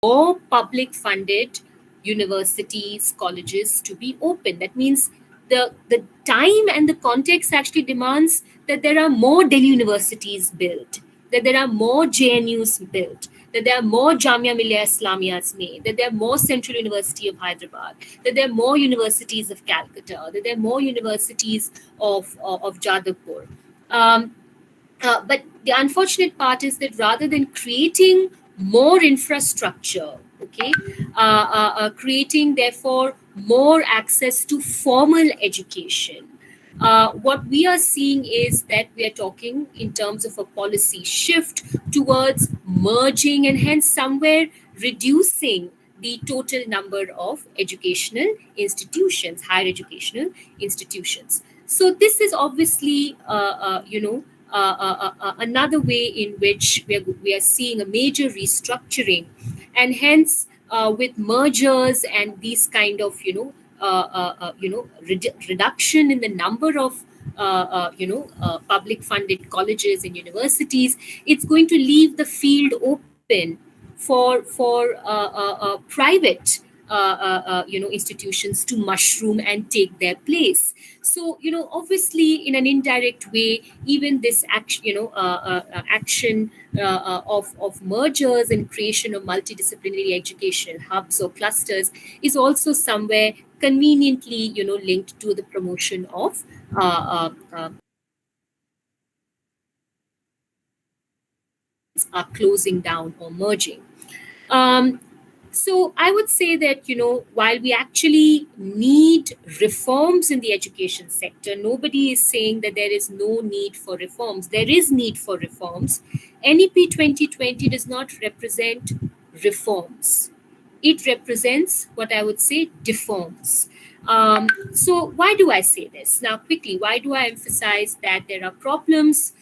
more public funded universities, colleges to be open. That means the time and the context actually demands that there are more Delhi universities built, that there are more JNUs built, that there are more Jamia Millia Islamiyas made, that there are more Central University of Hyderabad, that there are more universities of Calcutta, that there are more universities of Jadavpur. Um, but the unfortunate part is that rather than creating more infrastructure, okay, creating therefore more access to formal education, what we are seeing is that we are talking in terms of a policy shift towards merging and hence somewhere reducing the total number of educational institutions, higher educational institutions. So this is obviously, another way in which we are seeing a major restructuring, and hence with mergers and these kind of reduction in the number of public funded colleges and universities, it's going to leave the field open for private institutions to mushroom and take their place. So obviously in an indirect way, even this action of mergers and creation of multidisciplinary educational hubs or clusters is also somewhere conveniently linked to the promotion of are closing down or merging. Um, so I would say that, while we actually need reforms in the education sector, nobody is saying that there is no need for reforms. There is need for reforms. NEP 2020 does not represent reforms. It represents what I would say deforms. So why do I say this? Now, quickly, why do I emphasize that there are problems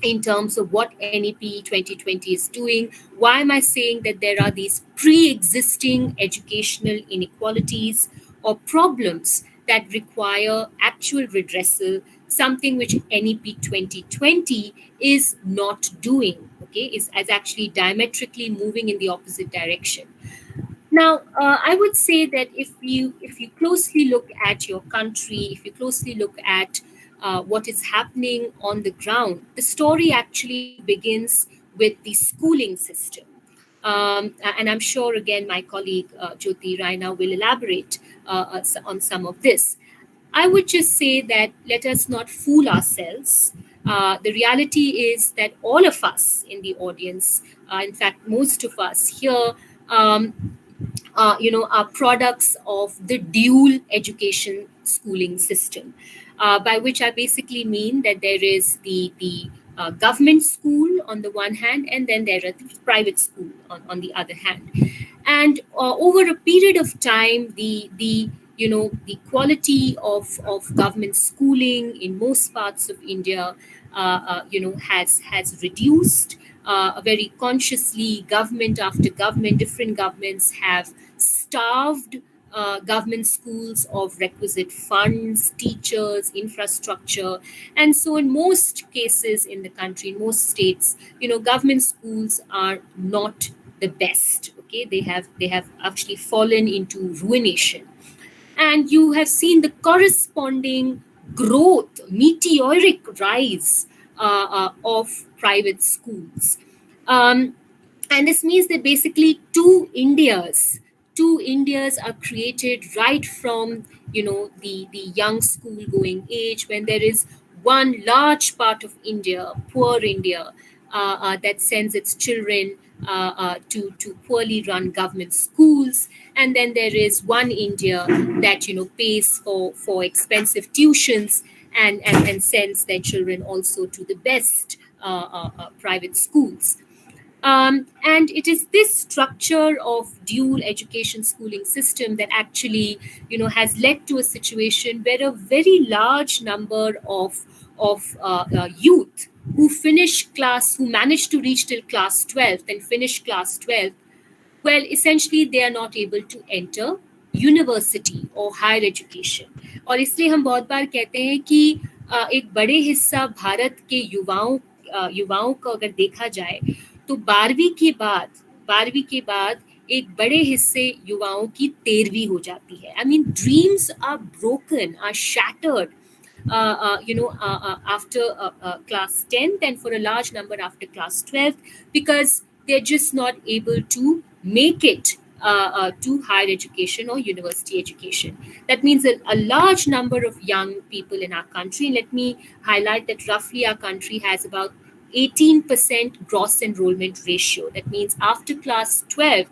in terms of what NEP 2020 is doing? Why am I saying that there are these pre-existing educational inequalities or problems that require actual redressal, something which NEP 2020 is not doing, okay, is actually diametrically moving in the opposite direction. Now, I would say that if you closely look at your country, if you closely look at what is happening on the ground, the story actually begins with the schooling system. And I'm sure, again, my colleague Jyoti Raina will elaborate on some of this. I would just say that let us not fool ourselves. The reality is that all of us in the audience, in fact, most of us here, are products of the dual education schooling system, by which I basically mean that there is the government school on the one hand, and then there are the private school on the other hand. And over a period of time, the quality of government schooling in most parts of India, has reduced. Very consciously, government after government, different governments have starved government schools of requisite funds, teachers, infrastructure. And so in most cases in the country, in most states, government schools are not the best. Okay, they have actually fallen into ruination. And you have seen the corresponding growth, meteoric rise of private schools. Um, and this means that basically two Indias are created right from the young school going age, when there is one large part of India, poor India, that sends its children to poorly run government schools, and then there is one India that pays for expensive tuitions and sends their children also to the best private schools. And it is this structure of dual education schooling system that actually, has led to a situation where a very large number of youth who manage to reach till class 12th and finish class 12th, well, essentially they are not able to enter university और higher education. और इसलिए हम बहुत बार कहते हैं कि एक बड़े हिस्सा भारत के युवाओं को अगर देखा जाए तो 12वीं के बाद 12वीं के बाद एक बड़े हिस्से युवाओं की 13वीं हो जाती है. I mean, dreams are broken, are shattered, after class 10th, and for a large number after class 12th, because they're just not able to make it to higher education or university education. That means that a large number of young people in our country, let me highlight that roughly our country has about 18% gross enrollment ratio. That means after class 12th,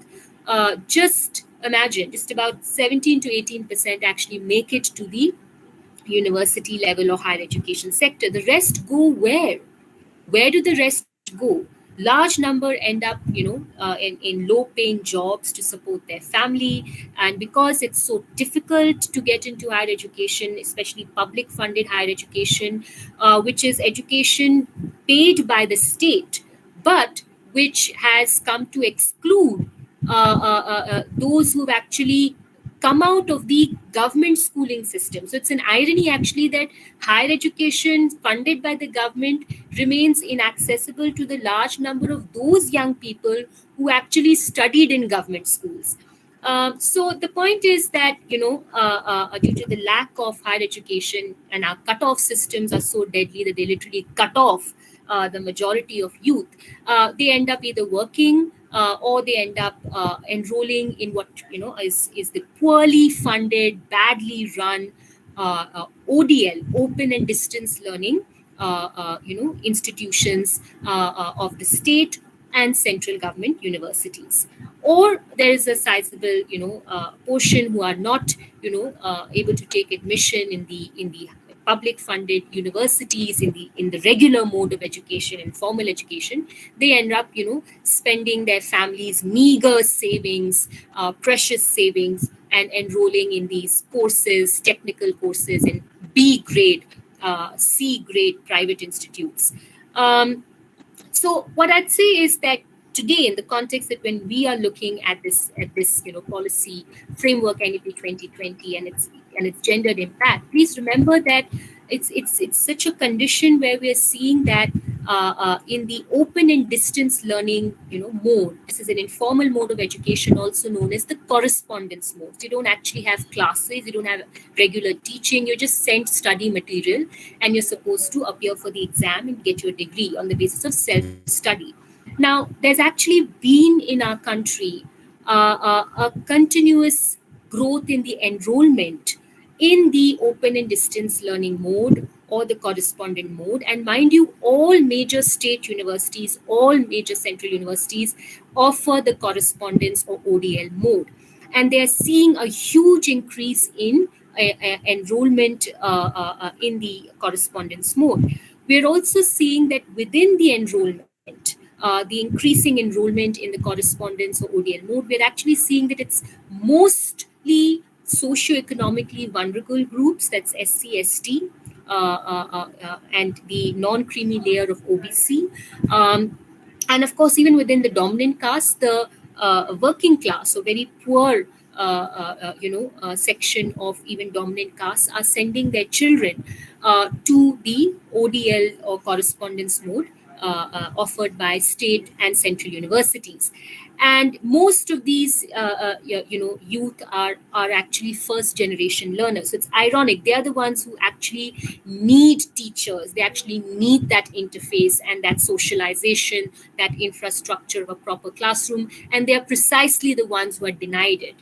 just imagine, just about 17 to 18% actually make it to the university level or higher education sector. The rest go where? Where do the rest go? Large number end up, in low paying jobs to support their family. And because it's so difficult to get into higher education, especially public funded higher education, which is education paid by the state, but which has come to exclude those who've actually come out of the government schooling system. So it's an irony actually that higher education funded by the government remains inaccessible to the large number of those young people who actually studied in government schools. So the point is that, due to the lack of higher education, and our cutoff systems are so deadly that they literally cut off the majority of youth, they end up either working, or they end up enrolling in what, is the poorly funded, badly run ODL, open and distance learning, institutions of the state and central government universities. Or there is a sizable, portion who are not, able to take admission in the public funded universities, in the regular mode of education and formal education. They end up, spending their families' meager savings, precious savings, and enrolling in these courses, technical courses in B grade, C grade private institutes. So what I'd say is that today, in the context that when we are looking at this policy framework NEP 2020 and its gendered impact, please remember that it's such a condition where we are seeing that in the open and distance learning mode. This is an informal mode of education, also known as the correspondence mode. You don't actually have classes, you don't have regular teaching, you're just sent study material, and you're supposed to appear for the exam and get your degree on the basis of self-study. Now, there's actually been in our country a continuous growth in the enrollment in the open and distance learning mode or the correspondent mode. And mind you, all major state universities, all major central universities offer the correspondence or ODL mode. And they're seeing a huge increase in enrollment in the correspondence mode. We're also seeing that within the enrollment, the increasing enrollment in the correspondence or ODL mode, we're actually seeing that it's mostly socioeconomically vulnerable groups, that's SC, ST, and the non-creamy layer of OBC. And of course, even within the dominant caste, the working class, so very poor section of even dominant castes are sending their children to the ODL or correspondence mode offered by state and central universities. And most of these youth are actually first generation learners. So it's ironic, they are the ones who actually need teachers, they actually need that interface and that socialization, that infrastructure of a proper classroom, and they are precisely the ones who are denied it.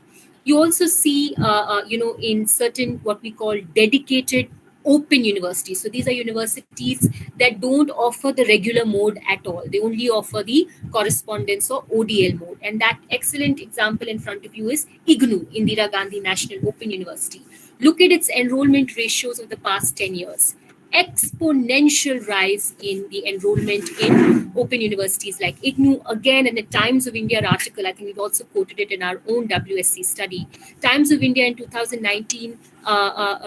You also see, in certain what we call dedicated open universities. So these are universities that don't offer the regular mode at all. They only offer the correspondence or ODL mode. And that excellent example in front of you is IGNU, Indira Gandhi National Open University. Look at its enrollment ratios of the past 10 years. Exponential rise in the enrollment in open universities like IGNU. Again, in the Times of India article, I think we've also quoted it in our own WSC study. Times of India in 2019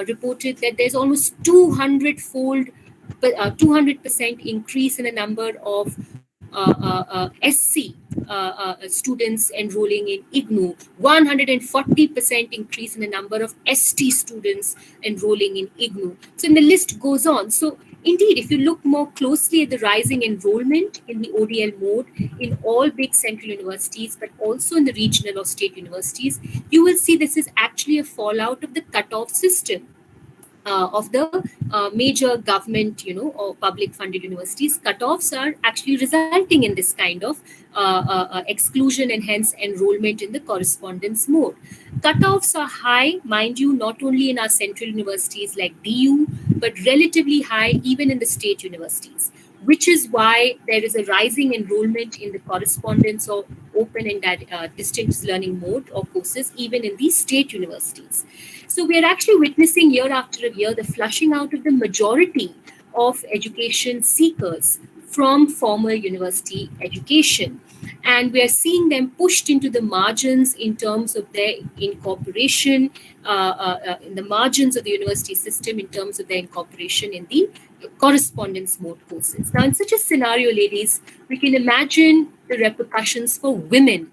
reported that there's almost 200-fold, 200% increase in the number of SC students enrolling in IGNU, 140% increase in the number of ST students enrolling in IGNU. So, and the list goes on. So, indeed, if you look more closely at the rising enrollment in the ODL mode in all big central universities, but also in the regional or state universities, you will see this is actually a fallout of the cutoff system of the major government, or public funded universities. Cutoffs are actually resulting in this kind of exclusion and hence enrollment in the correspondence mode. Cutoffs are high, mind you, not only in our central universities like DU, but relatively high even in the state universities, which is why there is a rising enrollment in the correspondence or open and distance learning mode or courses, even in these state universities. So we are actually witnessing year after year the flushing out of the majority of education seekers from formal university education. And we are seeing them pushed into the margins in terms of their incorporation, in the margins of the university system in terms of their incorporation in the correspondence mode courses. Now, in such a scenario, ladies, we can imagine the repercussions for women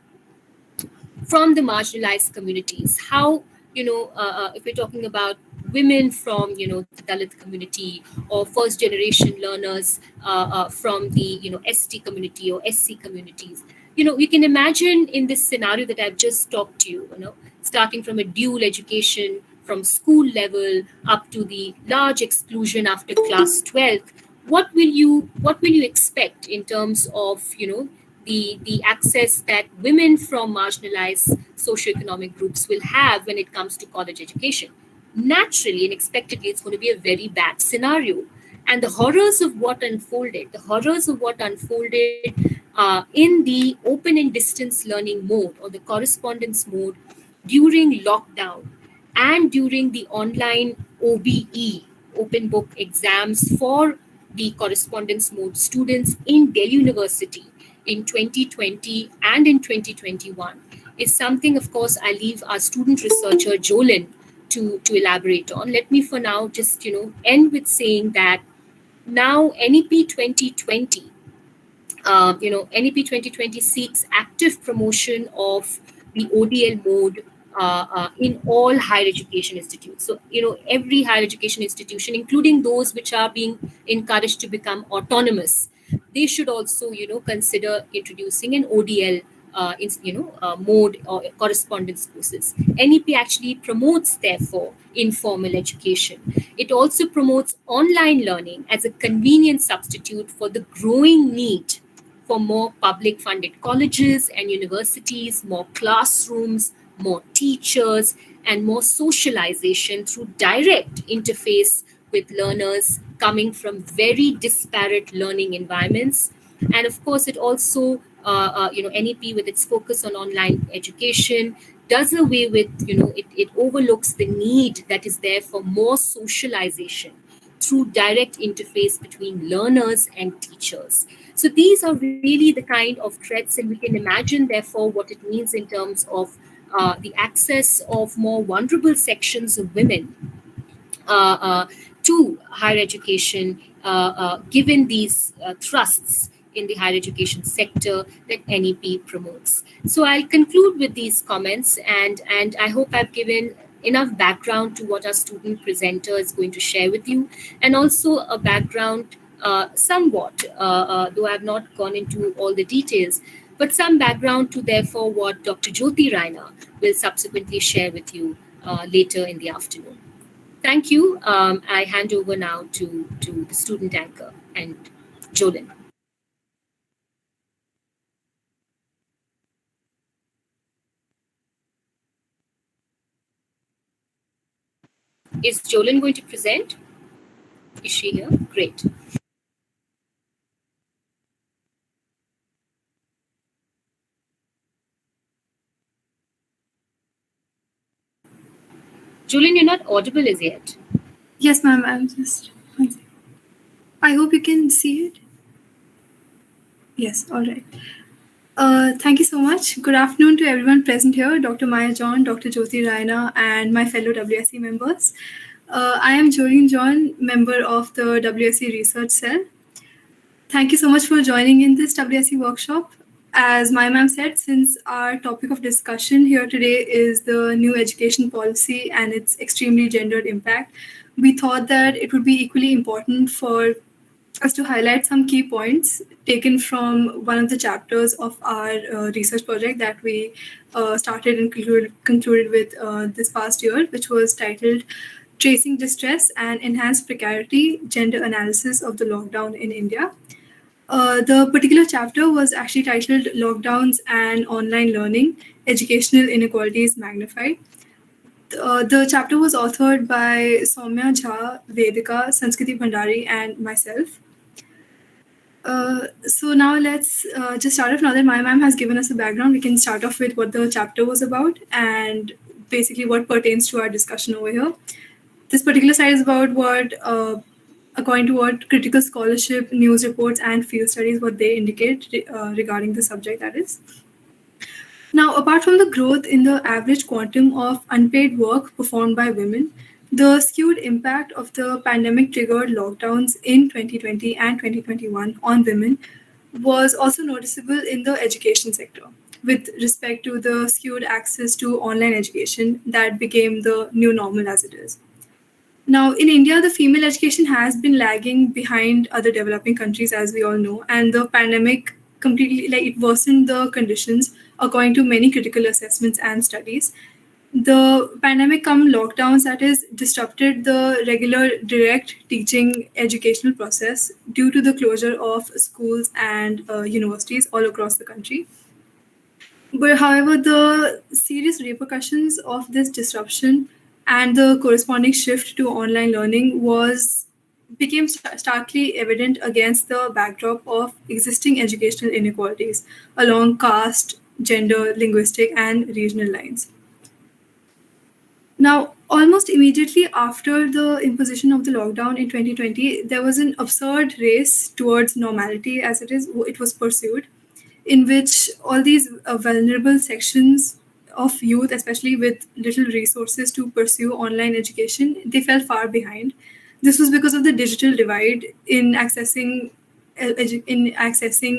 from the marginalized communities. How, if we're talking about women from, the Dalit community or first generation learners from the, ST community or SC communities. You can imagine in this scenario that I've just talked to you, starting from a dual education from school level up to the large exclusion after class 12, what will you expect in terms of, the access that women from marginalized socioeconomic groups will have when it comes to college education? Naturally and expectedly, it's going to be a very bad scenario. And the horrors of what unfolded in the open and distance learning mode or the correspondence mode during lockdown and during the online OBE, open book exams for the correspondence mode students in Delhi University in 2020 and in 2021 is something, of course, I leave our student researcher Jolin to elaborate on. Let me for now just end with saying that now NEP 2020 NEP 2020 seeks active promotion of the ODL mode in all higher education institutes. So, every higher education institution, including those which are being encouraged to become autonomous, they should also, consider introducing an ODL mode or correspondence courses. NEP actually promotes, therefore, informal education. It also promotes online learning as a convenient substitute for the growing need for more public funded colleges and universities, more classrooms, more teachers, and more socialization through direct interface with learners coming from very disparate learning environments. And of course, it also, NEP with its focus on online education does away with, it overlooks the need that is there for more socialization through direct interface between learners and teachers. So these are really the kind of threats, and we can imagine, therefore, what it means in terms of the access of more vulnerable sections of women to higher education, given these thrusts in the higher education sector that NEP promotes. So I'll conclude with these comments, and I hope I've given enough background to what our student presenter is going to share with you, and also a background somewhat, though I've not gone into all the details, but some background to, therefore, what Dr. Jyoti Raina will subsequently share with you later in the afternoon. Thank you. I hand over now to the student anchor and Jolin. Is Jolin going to present? Is she here? Great. Jolin, you're not audible as yet. Yes, ma'am. I'm just. I hope you can see it. Yes, all right. Thank you so much. Good afternoon to everyone present here, Dr. Maya John, Dr. Jyoti Raina, and my fellow WSC members. I am Joreen John, member of the WSC Research Cell. Thank you so much for joining in this WSC workshop. As my ma'am said, since our topic of discussion here today is the new education policy and its extremely gendered impact, we thought that it would be equally important for us to highlight some key points taken from one of the chapters of our research project that we started and concluded with this past year, which was titled Tracing Distress and Enhanced Precarity Gender Analysis of the Lockdown in India. The particular chapter was actually titled Lockdowns and Online Learning Educational Inequalities Magnified. The chapter was authored by Soumya Jha, Vedika, Sanskriti Bhandari, and myself. So now let's just start off. Now that my ma'am has given us a background, we can start off with what the chapter was about and basically what pertains to our discussion over here. This particular slide is about what, according to what critical scholarship, news reports, and field studies, what they indicate regarding the subject that is. Now, apart from the growth in the average quantum of unpaid work performed by women, the skewed impact of the pandemic triggered lockdowns in 2020 and 2021 on women was also noticeable in the education sector, with respect to the skewed access to online education that became the new normal as it is. Now, in India, the female education has been lagging behind other developing countries, as we all know, and the pandemic completely it worsened the conditions according to many critical assessments and studies. The pandemic come lockdowns that is disrupted the regular direct teaching educational process due to the closure of schools and universities all across the country. But however, the serious repercussions of this disruption and the corresponding shift to online learning was became starkly evident against the backdrop of existing educational inequalities along caste, gender, linguistic, and regional lines. Now, almost immediately after the imposition of the lockdown in 2020, there was an absurd race towards normality, as it was pursued, in which all these vulnerable sections of youth, especially with little resources to pursue online education, they fell far behind. This was because of the digital divide in accessing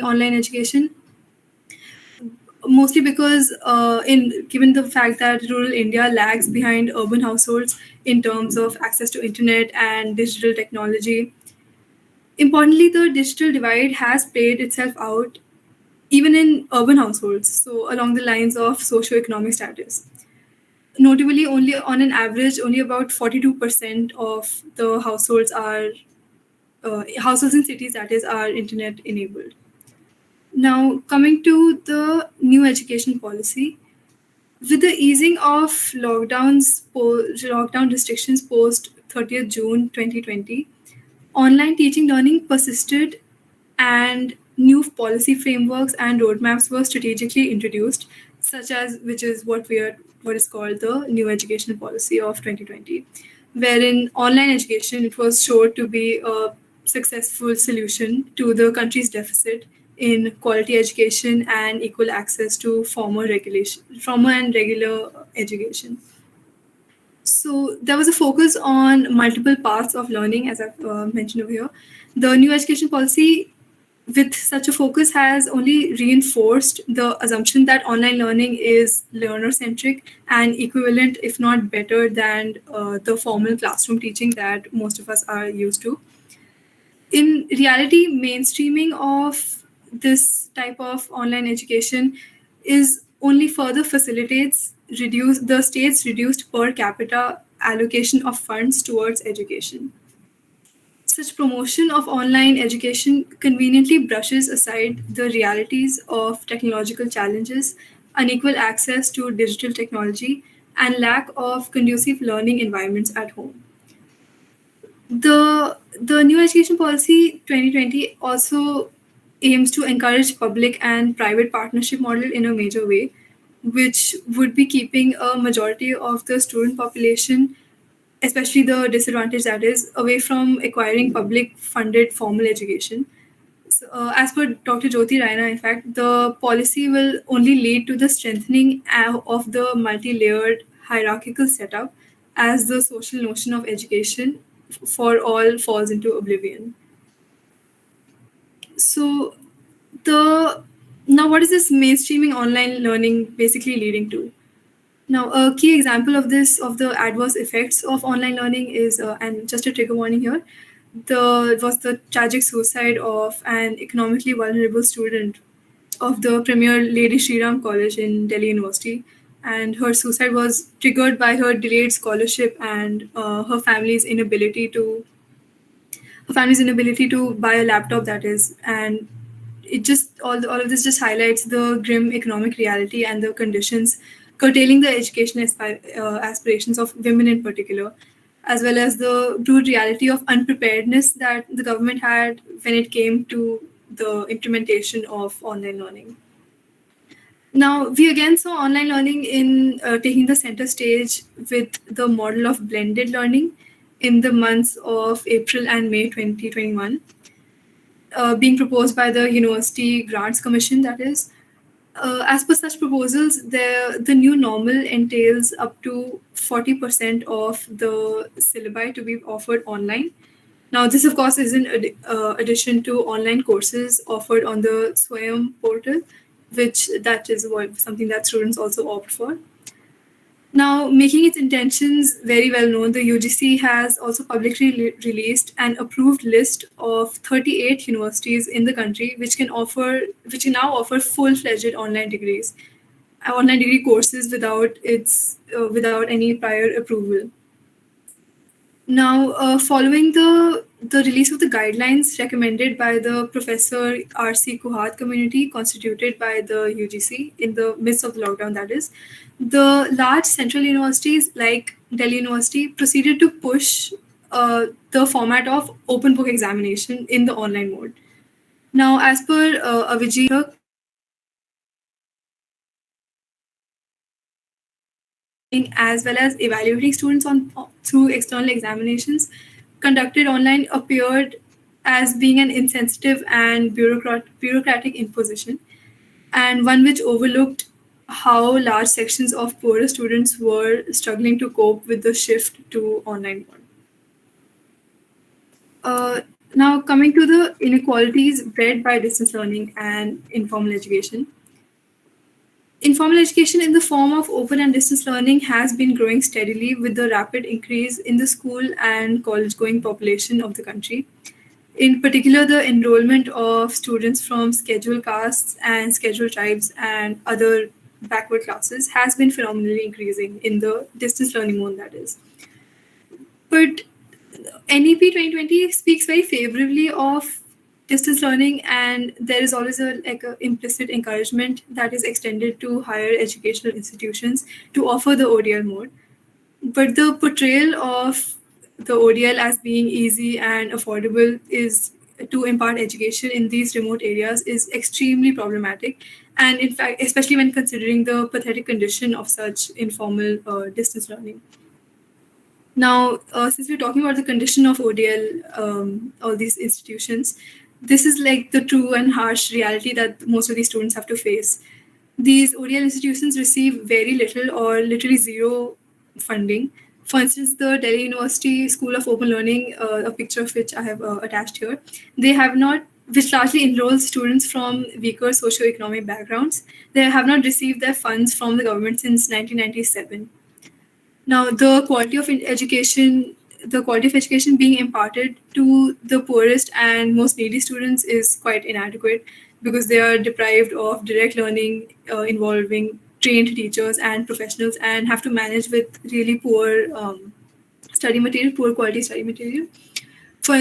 online education, mostly because in given the fact that rural India lags behind urban households in terms of access to internet and digital technology. Importantly, the digital divide has played itself out even in urban households, so along the lines of socioeconomic status. Notably, only on an average, only about 42% of the households in cities that is are internet enabled. Now, coming to the new education policy, with the easing of lockdown restrictions post 30th June 2020, online teaching learning persisted and new policy frameworks and roadmaps were strategically introduced, such as which is what is called the new education policy of 2020, wherein online education it was sure to be a successful solution to the country's deficit in quality education and equal access to formal and regular education. So there was a focus on multiple paths of learning, as I've mentioned over here. The new education policy, with such a focus, has only reinforced the assumption that online learning is learner-centric and equivalent, if not better, than the formal classroom teaching that most of us are used to. In reality, mainstreaming of this type of online education is only further facilitates reduce the state's reduced per capita allocation of funds towards education. Such promotion of online education conveniently brushes aside the realities of technological challenges, unequal access to digital technology, and lack of conducive learning environments at home. The new education policy 2020 also aims to encourage public and private partnership model in a major way, which would be keeping a majority of the student population, especially the disadvantaged that is, away from acquiring public funded formal education. So, as per Dr. Jyoti Raina, in fact, the policy will only lead to the strengthening of the multi-layered hierarchical setup as the social notion of education for all falls into oblivion. So the Now, what is this mainstreaming online learning basically leading to? Now, a key example of this, of the adverse effects of online learning is, and just a trigger warning here, the tragic suicide of an economically vulnerable student of the premier Lady Shriram College in Delhi University. And her suicide was triggered by her delayed scholarship and her family's inability to buy a laptop, that is. And it just all of this just highlights the grim economic reality and the conditions curtailing the education aspirations of women in particular, as well as the brutal reality of unpreparedness that the government had when it came to the implementation of online learning. Now, we again saw online learning in taking the center stage with the model of blended learning in the months of April and May 2021, being proposed by the University Grants Commission, that is. As per such proposals, the new normal entails up to 40% of the syllabi to be offered online. Now, this, of course, is in addition to online courses offered on the Swayam portal, which that is something that students also opt for. Now, making its intentions very well known, the UGC has also publicly released an approved list of 38 universities in the country which can now offer full-fledged online degree courses without any prior approval. Now, following the release of the guidelines recommended by the Professor R.C. Kuhat community constituted by the UGC in the midst of the lockdown, that is, the large central universities like Delhi University proceeded to push the format of open book examination in the online mode. Now, as per Avijit, as well as evaluating students on through external examinations conducted online appeared as being an insensitive and bureaucratic imposition, and one which overlooked how large sections of poorer students were struggling to cope with the shift to online mode. Now, coming to the inequalities bred by distance learning and informal education. Informal education in the form of open and distance learning has been growing steadily with the rapid increase in the school and college going population of the country. In particular, the enrollment of students from scheduled castes and scheduled tribes and other backward classes has been phenomenally increasing in the distance learning mode, that is. But NEP 2020 speaks very favorably of distance learning, and there is always a implicit encouragement that is extended to higher educational institutions to offer the ODL mode. But the portrayal of the ODL as being easy and affordable is to impart education in these remote areas is extremely problematic, and in fact, especially when considering the pathetic condition of such informal distance learning. Now, since we're talking about the condition of ODL, all these institutions, this is like the true and harsh reality that most of these students have to face. These ODL institutions receive very little or literally zero funding. For instance, the Delhi University School of Open Learning, a picture of which I have attached here, they have not, which largely enrolls students from weaker socioeconomic backgrounds, they have not received their funds from the government since 1997. Now, the quality of education being imparted to the poorest and most needy students is quite inadequate because they are deprived of direct learning involving trained teachers and professionals and have to manage with really poor poor quality study material. For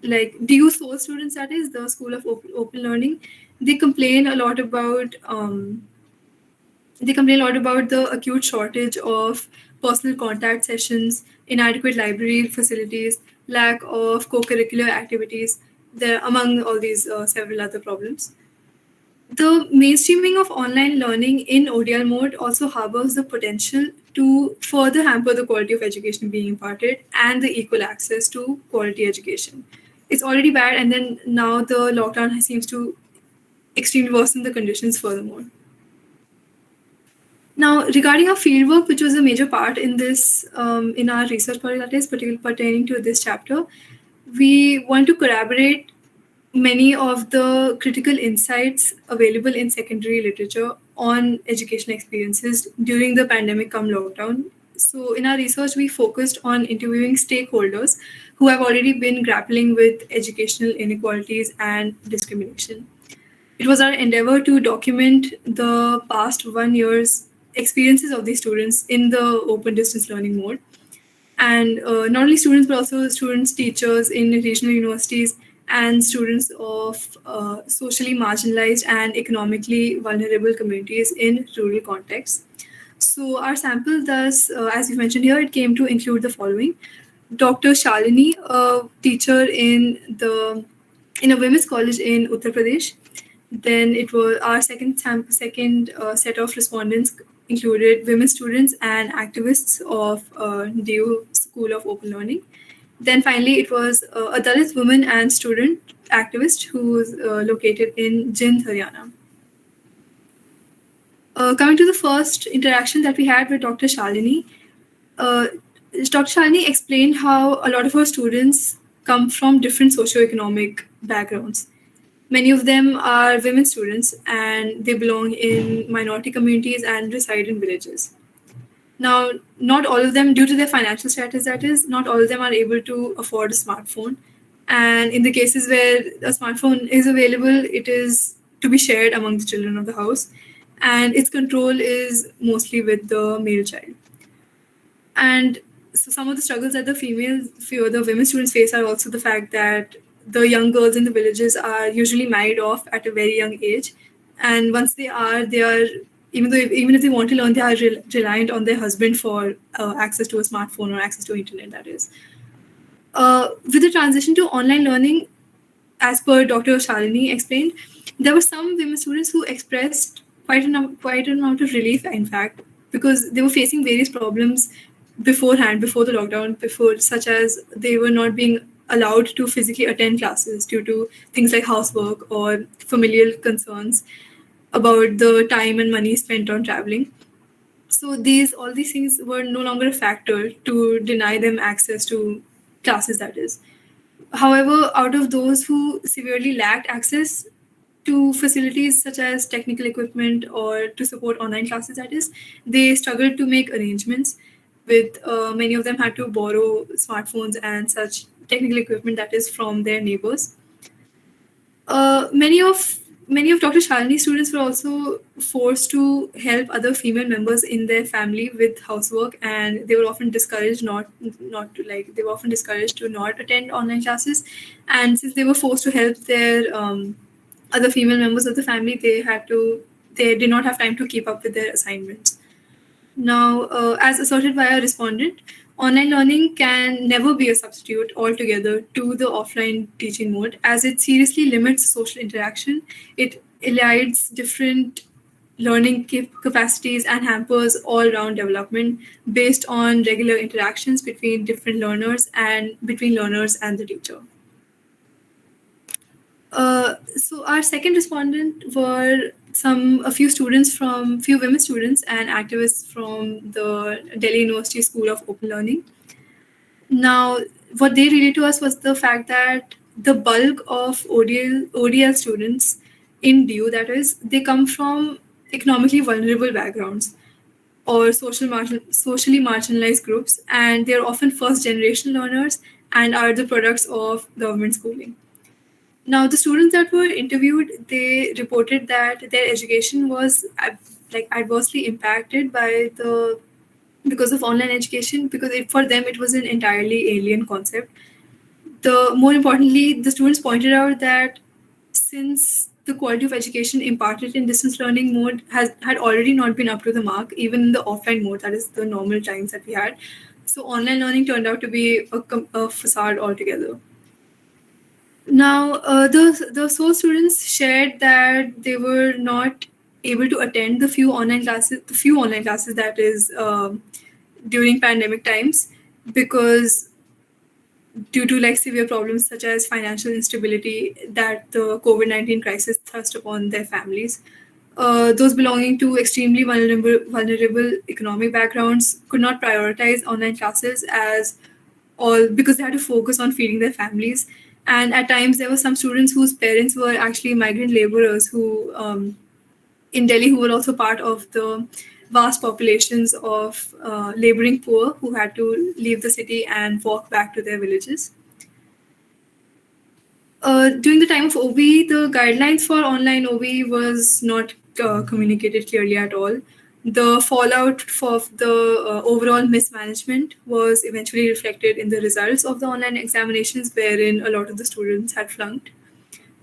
like DU Soul students, that is the School of Open Learning, they complain a lot about the acute shortage of personal contact sessions, inadequate library facilities, lack of co-curricular activities, there among all these several other problems. The mainstreaming of online learning in ODL mode also harbors the potential to further hamper the quality of education being imparted and the equal access to quality education. It's already bad, and then now the lockdown seems to extremely worsen the conditions furthermore. Now, regarding our fieldwork, which was a major part in this, in our research project that is particularly pertaining to this chapter, we want to corroborate many of the critical insights available in secondary literature on educational experiences during the pandemic come lockdown. So, in our research, we focused on interviewing stakeholders who have already been grappling with educational inequalities and discrimination. It was our endeavor to document the past 1 year's experiences of these students in the open distance learning mode. And not only students, but also students, teachers in regional universities, and students of socially marginalized and economically vulnerable communities in rural contexts. So, our sample, thus, as you mentioned here, it came to include the following: Dr. Shalini, a teacher in a women's college in Uttar Pradesh. Then it was our second set of respondents included women students and activists of DU School of Open Learning. Then finally, it was a Dalit woman and student activist who is located in Jind, Haryana. Coming to the first interaction that we had with Dr. Shalini, uh, Dr. Shalini explained how a lot of her students come from different socioeconomic backgrounds. Many of them are women students and they belong in minority communities and reside in villages. Now, not all of them, due to their financial status, that is, not all of them are able to afford a smartphone. And in the cases where a smartphone is available, it is to be shared among the children of the house. And its control is mostly with the male child. And so some of the struggles that the women students face are also the fact that the young girls in the villages are usually married off at a very young age, and once they are even if they want to learn, they are reliant on their husband for access to a smartphone or access to internet. That is, with the transition to online learning, as per Dr. Shalini explained, there were some women students who expressed quite an amount of relief, in fact, because they were facing various problems beforehand, before the lockdown, such as they were not being allowed to physically attend classes due to things like housework or familial concerns about the time and money spent on traveling. So all these things were no longer a factor to deny them access to classes, that is. However, out of those who severely lacked access to facilities such as technical equipment or to support online classes, that is, they struggled to make arrangements. With many of them had to borrow smartphones and such technical equipment, that is, from their neighbors. Uh, many of Many of Dr. Shalini's students were also forced to help other female members in their family with housework, and they were often discouraged they were often discouraged to not attend online classes. And since they were forced to help their other female members of the family, they did not have time to keep up with their assignments. Now, as asserted by a respondent, online learning can never be a substitute altogether to the offline teaching mode, as it seriously limits social interaction. It elides different learning capacities and hampers all round development based on regular interactions between different learners and between learners and the teacher. So our second respondent were a few women students and activists from the Delhi University School of Open Learning. Now, what they related to us was the fact that the bulk of ODL students in DU, that is, they come from economically vulnerable backgrounds or socially marginalized groups, and they're often first generation learners and are the products of government schooling. Now, the students that were interviewed, they reported that their education was adversely impacted because of online education, because for them it was an entirely alien concept. More importantly, the students pointed out that since the quality of education imparted in distance learning mode had already not been up to the mark, even in the offline mode, that is the normal times that we had. So online learning turned out to be a facade altogether. Now, the source students shared that they were not able to attend the few online classes, that is, during pandemic times, because due to severe problems such as financial instability that the COVID-19 crisis thrust upon their families. Those belonging to extremely vulnerable economic backgrounds could not prioritize online classes as all because they had to focus on feeding their families, And at times, there were some students whose parents were actually migrant laborers who, in Delhi, who were also part of the vast populations of laboring poor who had to leave the city and walk back to their villages. During the time of OB, the guidelines for online OB was not communicated clearly at all. The fallout of the overall mismanagement was eventually reflected in the results of the online examinations, wherein a lot of the students had flunked.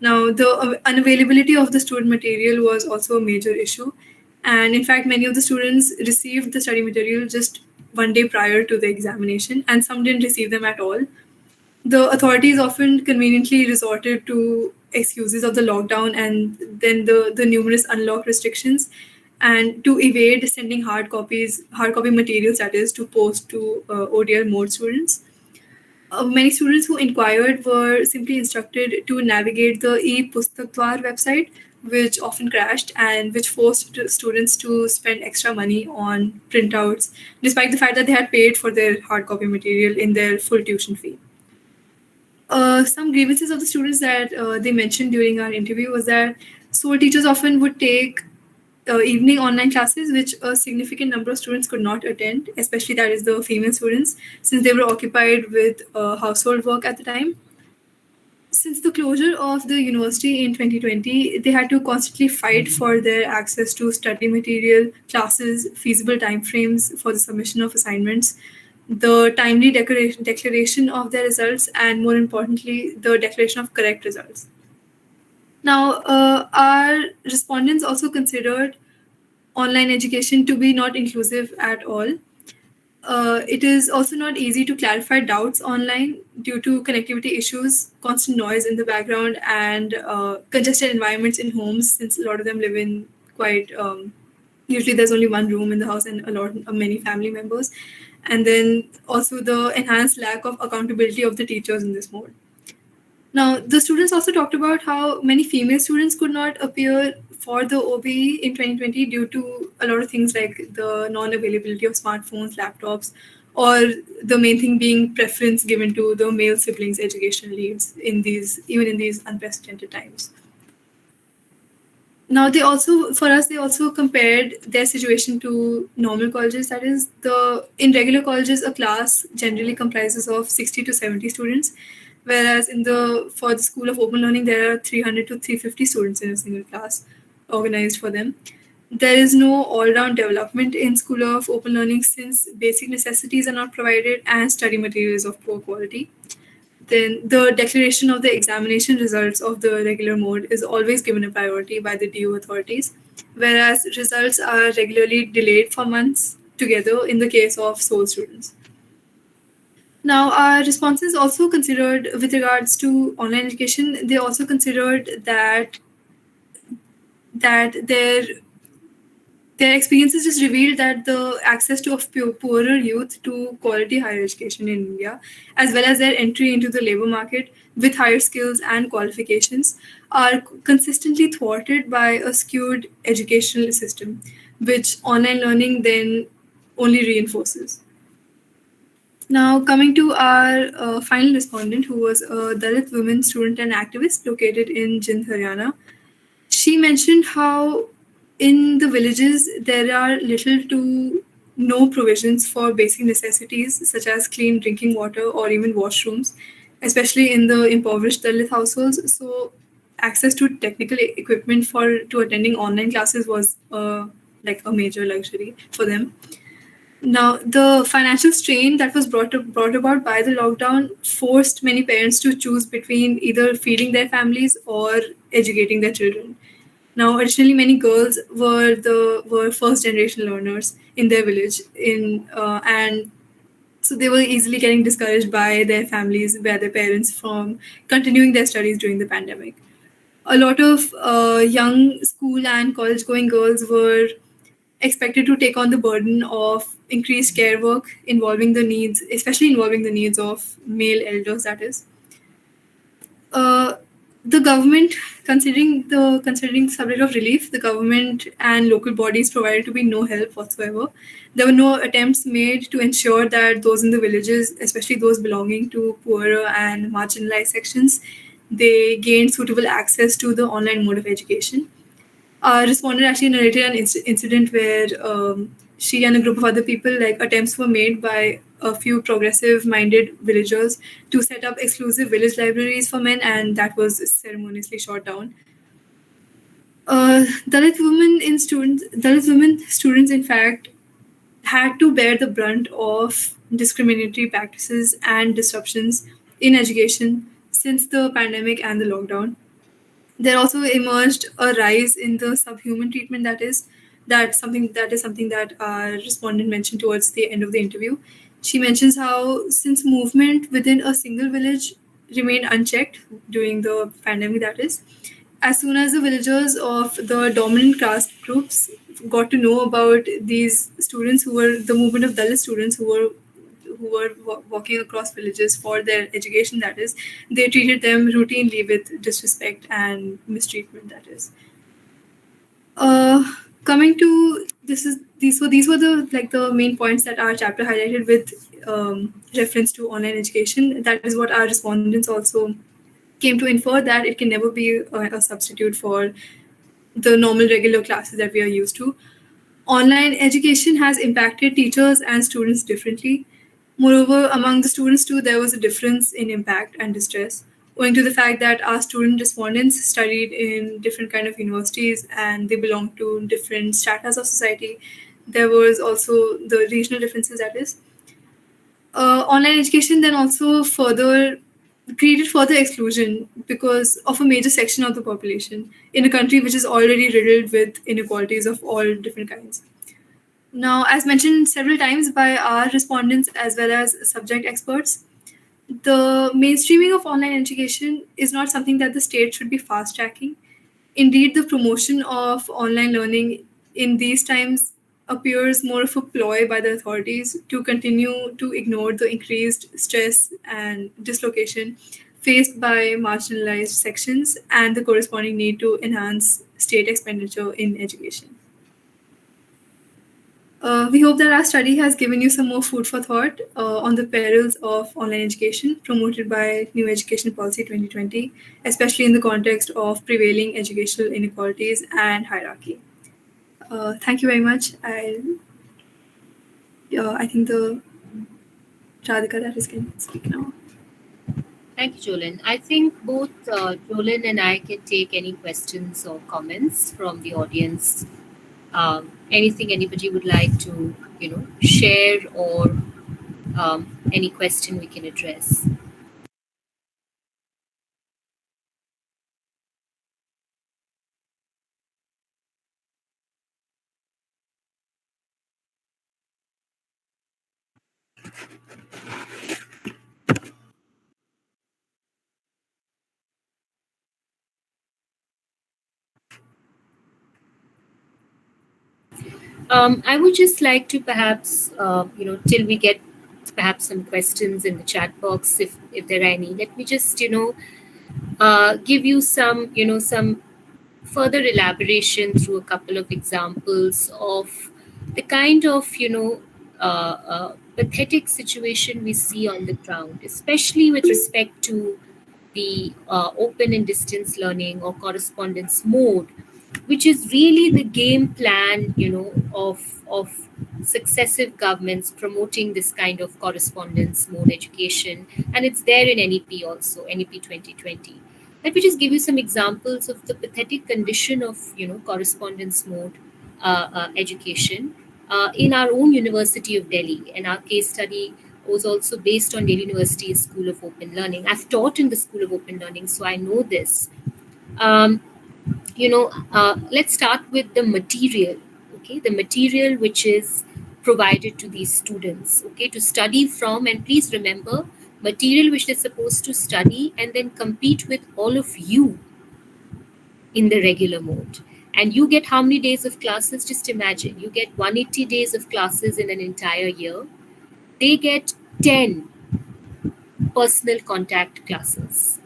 Now, the unavailability of the student material was also a major issue. And in fact, many of the students received the study material just one day prior to the examination, and some didn't receive them at all. The authorities often conveniently resorted to excuses of the lockdown and then the numerous unlock restrictions, and to evade sending hard copy materials, that is, to post to ODL mode students. Many students who inquired were simply instructed to navigate the e-Pustaktwar website, which often crashed and which forced students to spend extra money on printouts, despite the fact that they had paid for their hard copy material in their full tuition fee. Some grievances of the students that they mentioned during our interview was that school teachers often would take evening online classes, which a significant number of students could not attend, especially that is the female students, since they were occupied with household work at the time. Since the closure of the university in 2020, they had to constantly fight for their access to study material, classes, feasible timeframes for the submission of assignments, the timely declaration of their results, and more importantly, the declaration of correct results. Now, our respondents also considered online education to be not inclusive at all. It is also not easy to clarify doubts online due to connectivity issues, constant noise in the background, and congested environments in homes, since a lot of them live in quite usually there's only one room in the house and a lot of many family members, and then also the enhanced lack of accountability of the teachers in this mode. Now, the students also talked about how many female students could not appear for the OBE in 2020 due to a lot of things like the non-availability of smartphones, laptops, or the main thing being preference given to the male siblings' educational needs in these, even in these unprecedented times. Now, they also compared their situation to normal colleges. That is, in regular colleges, a class generally comprises of 60 to 70 students, whereas for the School of Open Learning, there are 300 to 350 students in a single class organized for them. There is no all-round development in School of Open Learning since basic necessities are not provided and study material is of poor quality. Then the declaration of the examination results of the regular mode is always given a priority by the DU authorities, whereas results are regularly delayed for months together in the case of sole students. Now, our responses also considered, with regards to online education, they also considered that their experiences just revealed that the access to of poorer youth to quality higher education in India, as well as their entry into the labor market with higher skills and qualifications, are consistently thwarted by a skewed educational system, which online learning then only reinforces. Now, coming to our final respondent, who was a Dalit woman student and activist located in Jind, Haryana, she mentioned how in the villages there are little to no provisions for basic necessities such as clean drinking water or even washrooms, especially in the impoverished Dalit households. So, access to technical equipment for to attending online classes was like a major luxury for them. Now, the financial strain that was brought about by the lockdown forced many parents to choose between either feeding their families or educating their children. Now, additionally, many girls were first generation learners in their village, and so they were easily getting discouraged by their families, by their parents, from continuing their studies during the pandemic. A lot of young school and college going girls were expected to take on the burden of increased care work especially involving the needs of male elders, that is. The government, considering subject of relief, the government and local bodies provided to be no help whatsoever. There were no attempts made to ensure that those in the villages, especially those belonging to poorer and marginalized sections, they gained suitable access to the online mode of education. Our respondent actually narrated an incident where she and a group of other people, like, attempts were made by a few progressive minded villagers to set up exclusive village libraries for men, and that was ceremoniously shot down. Dalit women students, in fact, had to bear the brunt of discriminatory practices and disruptions in education since the pandemic and the lockdown. There also emerged a rise in the subhuman treatment, that is something that our respondent mentioned towards the end of the interview. She mentions how, since movement within a single village remained unchecked during the pandemic, that is, as soon as the villagers of the dominant caste groups got to know about these students, who were the movement of Dalit students, who were walking across villages for their education, that is, they treated them routinely with disrespect and mistreatment, that is. uh, Coming to this is these were the main points that our chapter highlighted with reference to online education. That is what our respondents also came to infer, that it can never be a substitute for the normal regular classes that we are used to. Online education has impacted teachers and students differently. Moreover, among the students too, there was a difference in impact and distress, owing to the fact that our student respondents studied in different kind of universities and they belonged to different stratas of society. There was also the regional differences, that is. Online education then also further created further exclusion because of a major section of the population in a country which is already riddled with inequalities of all different kinds. Now, as mentioned several times by our respondents as well as subject experts, the mainstreaming of online education is not something that the state should be fast tracking. Indeed, the promotion of online learning in these times appears more of a ploy by the authorities to continue to ignore the increased stress and dislocation faced by marginalized sections and the corresponding need to enhance state expenditure in education. We hope that our study has given you some more food for thought on the perils of online education promoted by New Education Policy 2020, especially in the context of prevailing educational inequalities and hierarchy. Thank you very much. I think the Radhika that is can speak now. Thank you, Jolin. I think both Jolin and I can take any questions or comments from the audience. Anything anybody would like to, share, or any question we can address. I would just like to perhaps, till we get perhaps some questions in the chat box, if there are any, let me just, give you some, some further elaboration through a couple of examples of the kind of, pathetic situation we see on the ground, especially with respect to the open and distance learning or correspondence mode, which is really the game plan, of successive governments promoting this kind of correspondence mode education, and it's there in NEP also, NEP 2020. Let me just give you some examples of the pathetic condition of correspondence mode education in our own University of Delhi, and our case study was also based on Delhi University's School of Open Learning. I've taught in the School of Open Learning, so I know this. Um, let's start with the material. Okay, the material which is provided to these students, okay, to study from. And please remember, material which they're supposed to study and then compete with all of you in the regular mode. And you get how many days of classes? Just imagine, you get 180 days of classes in an entire year. They get 10 personal contact classes.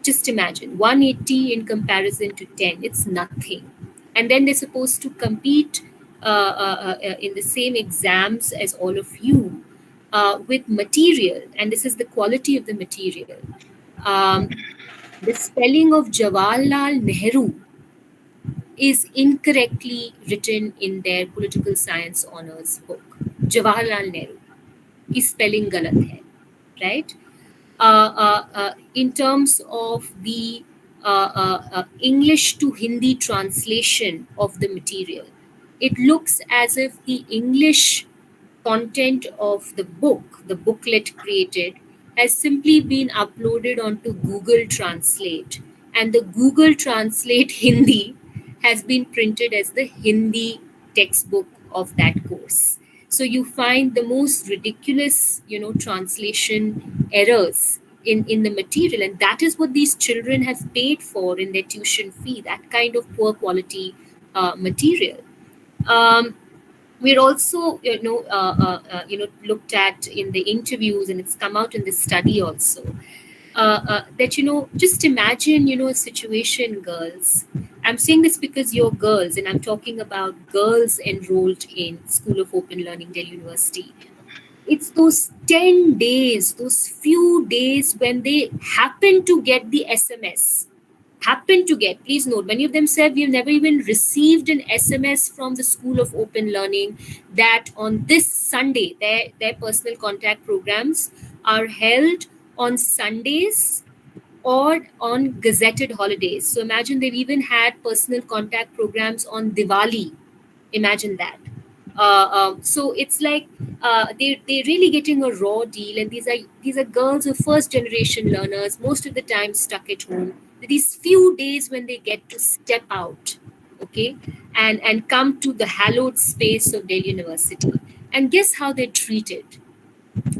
Just imagine 180 in comparison to 10, it's nothing. And then they're supposed to compete in the same exams as all of you with material, and this is the quality of the material. Um, the spelling of Jawaharlal Nehru is incorrectly written in their political science honors book. Jawaharlal Nehru की spelling गलत है, right? In terms of the English to Hindi translation of the material, it looks as if the English content of the booklet created, has simply been uploaded onto Google Translate. And the Google Translate Hindi has been printed as the Hindi textbook of that course. So you find the most ridiculous, translation errors in the material. And that is what these children have paid for in their tuition fee, that kind of poor quality material. Um, we're also looked at in the interviews, and it's come out in this study also, that just imagine a situation, girls. I'm saying this because you're girls, and I'm talking about girls enrolled in School of Open Learning, Delhi University. It's those 10 days, those few days when they happen to get the SMS. Happen to get, please note, many of them said we've never even received an SMS from the School of Open Learning that on this Sunday, their personal contact programs are held on Sundays or on gazetted holidays. So imagine they've even had personal contact programs on Diwali. Imagine that. So it's like they're really getting a raw deal, and these are girls who are first generation learners, most of the time stuck at home. These few days when they get to step out, okay, and come to the hallowed space of Delhi University, and guess how they're treated.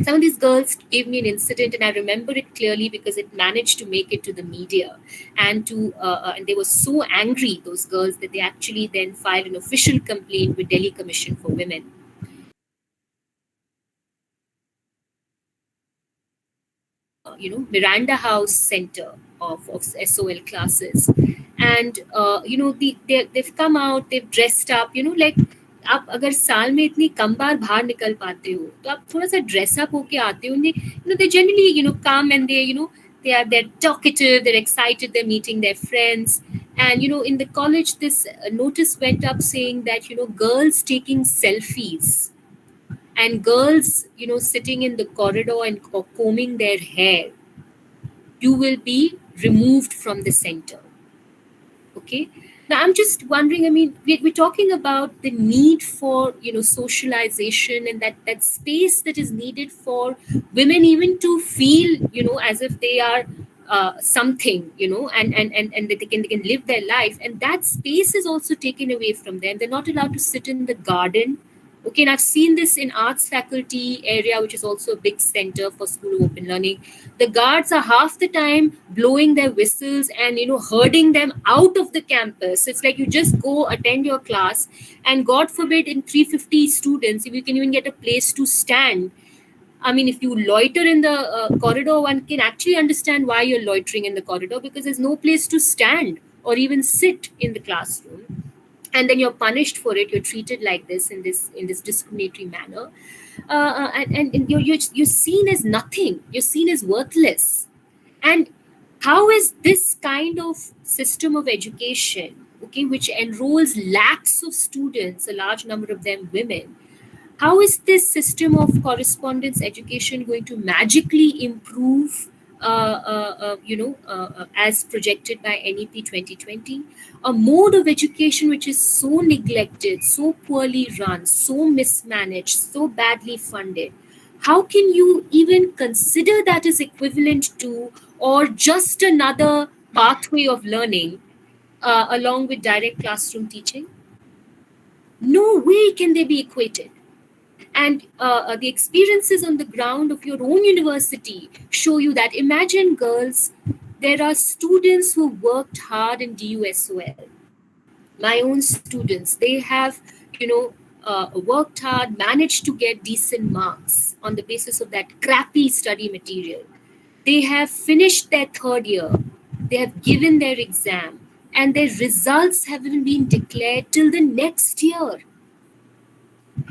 Some of these girls gave me an incident, and I remember it clearly because it managed to make it to the media, and they were so angry, those girls, that they actually then filed an official complaint with Delhi Commission for Women. Miranda House Center of SOL classes, and they've come out, they've dressed up, like आप अगर साल में इतनी कम बार बाहर निकल पाते हो तो आप थोड़ा सा ड्रेसअप होके आते हो. They generally come, and they're talkative, they're excited, they're meeting their friends. And in the college, this notice went up saying that girls taking selfies, and girls sitting in the corridor and combing their hair, you will be removed from the center. Okay. Now I'm just wondering, I mean, we're talking about the need for socialization, and that space that is needed for women even to feel as if they are something, and that they can live their life, and that space is also taken away from them. They're not allowed to sit in the garden. Okay, and I've seen this in arts faculty area, which is also a big center for School of Open Learning. The guards are half the time blowing their whistles and herding them out of the campus. It's like you just go attend your class, and God forbid, in 350 students, if you can even get a place to stand. I mean, if you loiter in the corridor, one can actually understand why you're loitering in the corridor, because there's no place to stand or even sit in the classroom. And then you're punished for it. You're treated like this in this discriminatory manner, and you're seen as nothing. You're seen as worthless. And how is this kind of system of education, okay, which enrolls lakhs of students, a large number of them women, how is this system of correspondence education going to magically improve, as projected by NEP 2020? A mode of education which is so neglected, so poorly run, so mismanaged, so badly funded. How can you even consider that as equivalent to, or just another pathway of learning along with direct classroom teaching? No way can they be equated. And the experiences on the ground of your own university show you that. Imagine, girls, there are students who worked hard in DUSOL. My own students, they have worked hard, managed to get decent marks on the basis of that crappy study material. They have finished their third year, they have given their exam, and their results haven't been declared till the next year.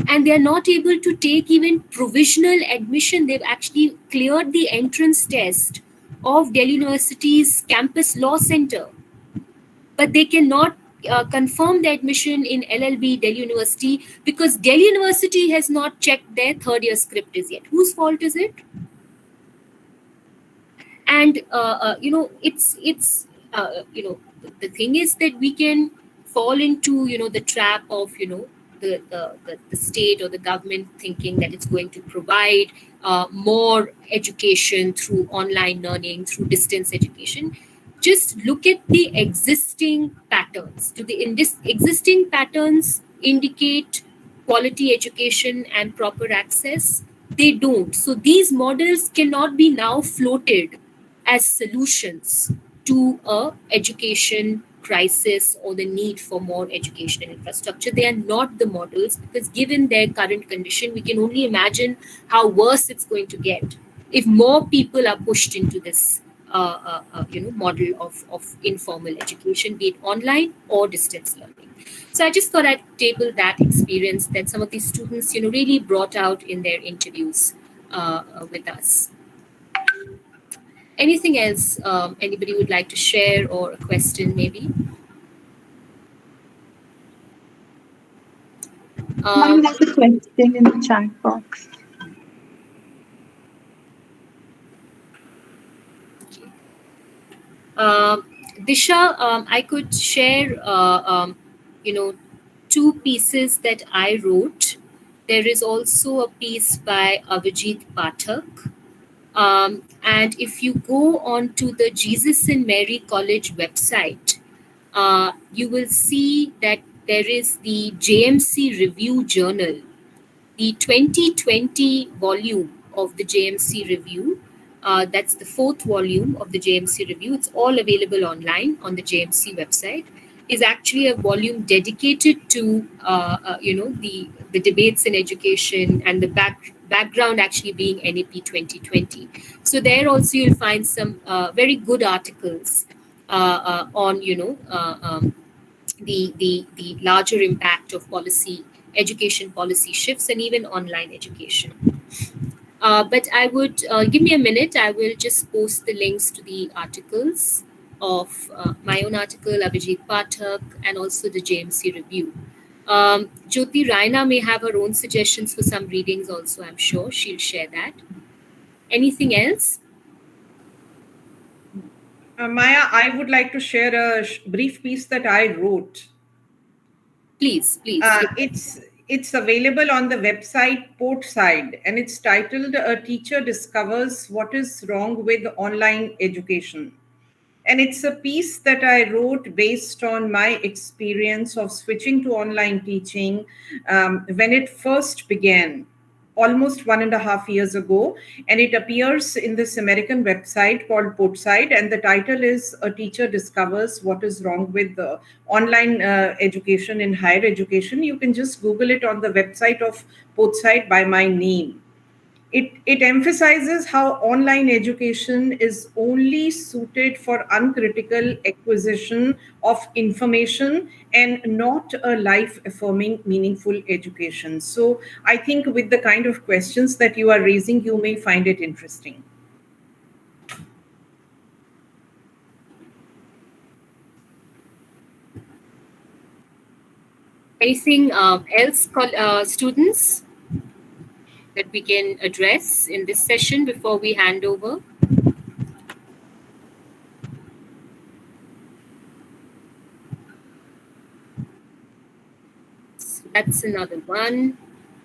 And they are not able to take even provisional admission. They've actually cleared the entrance test of Delhi University's campus law center, but they cannot confirm the admission in LLB Delhi University because Delhi University has not checked their third year script as yet. Whose fault is it? And the thing is that we can fall into the trap of the state or the government thinking that it's going to provide more education through online learning, through distance education. Just look at the existing patterns. Do the existing patterns indicate quality education and proper access? They don't. So these models cannot be now floated as solutions to a education crisis or the need for more educational infrastructure. They are not the models because given their current condition, we can only imagine how worse it's going to get if more people are pushed into this model of informal education, be it online or distance learning. So I just thought I'd table that experience that some of these students, really brought out in their interviews with us. Anything else anybody would like to share, or a question maybe? Ma'am, there's a question in the chat box. Disha, I could share, two pieces that I wrote. There is also a piece by Avijit Pathak. And if you go on to the Jesus and Mary College website, you will see that there is the JMC Review Journal, the 2020 volume of the JMC Review. That's the fourth volume of the JMC Review. It's all available online on the JMC website. Is actually a volume dedicated to the debates in education and the background actually being NAP 2020. So there also you'll find some very good articles on the larger impact of education policy shifts, and even online education. But I would give me a minute. I will just post the links to the articles of my own article, Abhijit Pathak, and also the JMC review. Jyoti Raina may have her own suggestions for some readings also, I'm sure. She'll share that. Anything else? Maya, I would like to share a brief piece that I wrote. Please. It's available on the website Portside, and it's titled "A Teacher Discovers What Is Wrong with Online Education." And it's a piece that I wrote based on my experience of switching to online teaching when it first began, almost 1.5 years ago. And it appears in this American website called Portside, and the title is "A Teacher Discovers What Is Wrong with Online Education in Higher Education." You can just Google it on the website of Portside by my name. It emphasizes how online education is only suited for uncritical acquisition of information and not a life-affirming, meaningful education. So I think with the kind of questions that you are raising, you may find it interesting. Anything else, students, that we can address in this session before we hand over? So that's another one.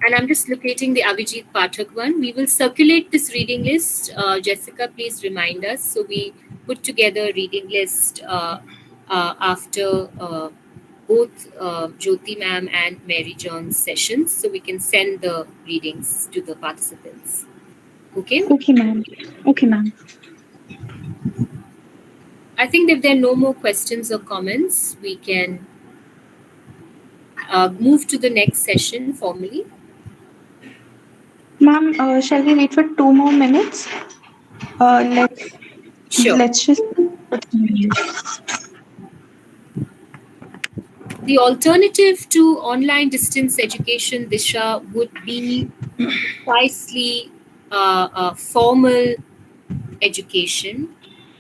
And I'm just locating the Avijit Pathak one. We will circulate this reading list. Jessica, please remind us. So we put together a reading list after both Jyoti ma'am and Mary John's sessions, so we can send the readings to the participants. Okay? Okay, ma'am. Okay, ma'am. I think if there are no more questions or comments, we can move to the next session formally. Ma'am, shall we wait for 2 more minutes? Sure. Let's just The alternative to online distance education, Disha, would be precisely formal education,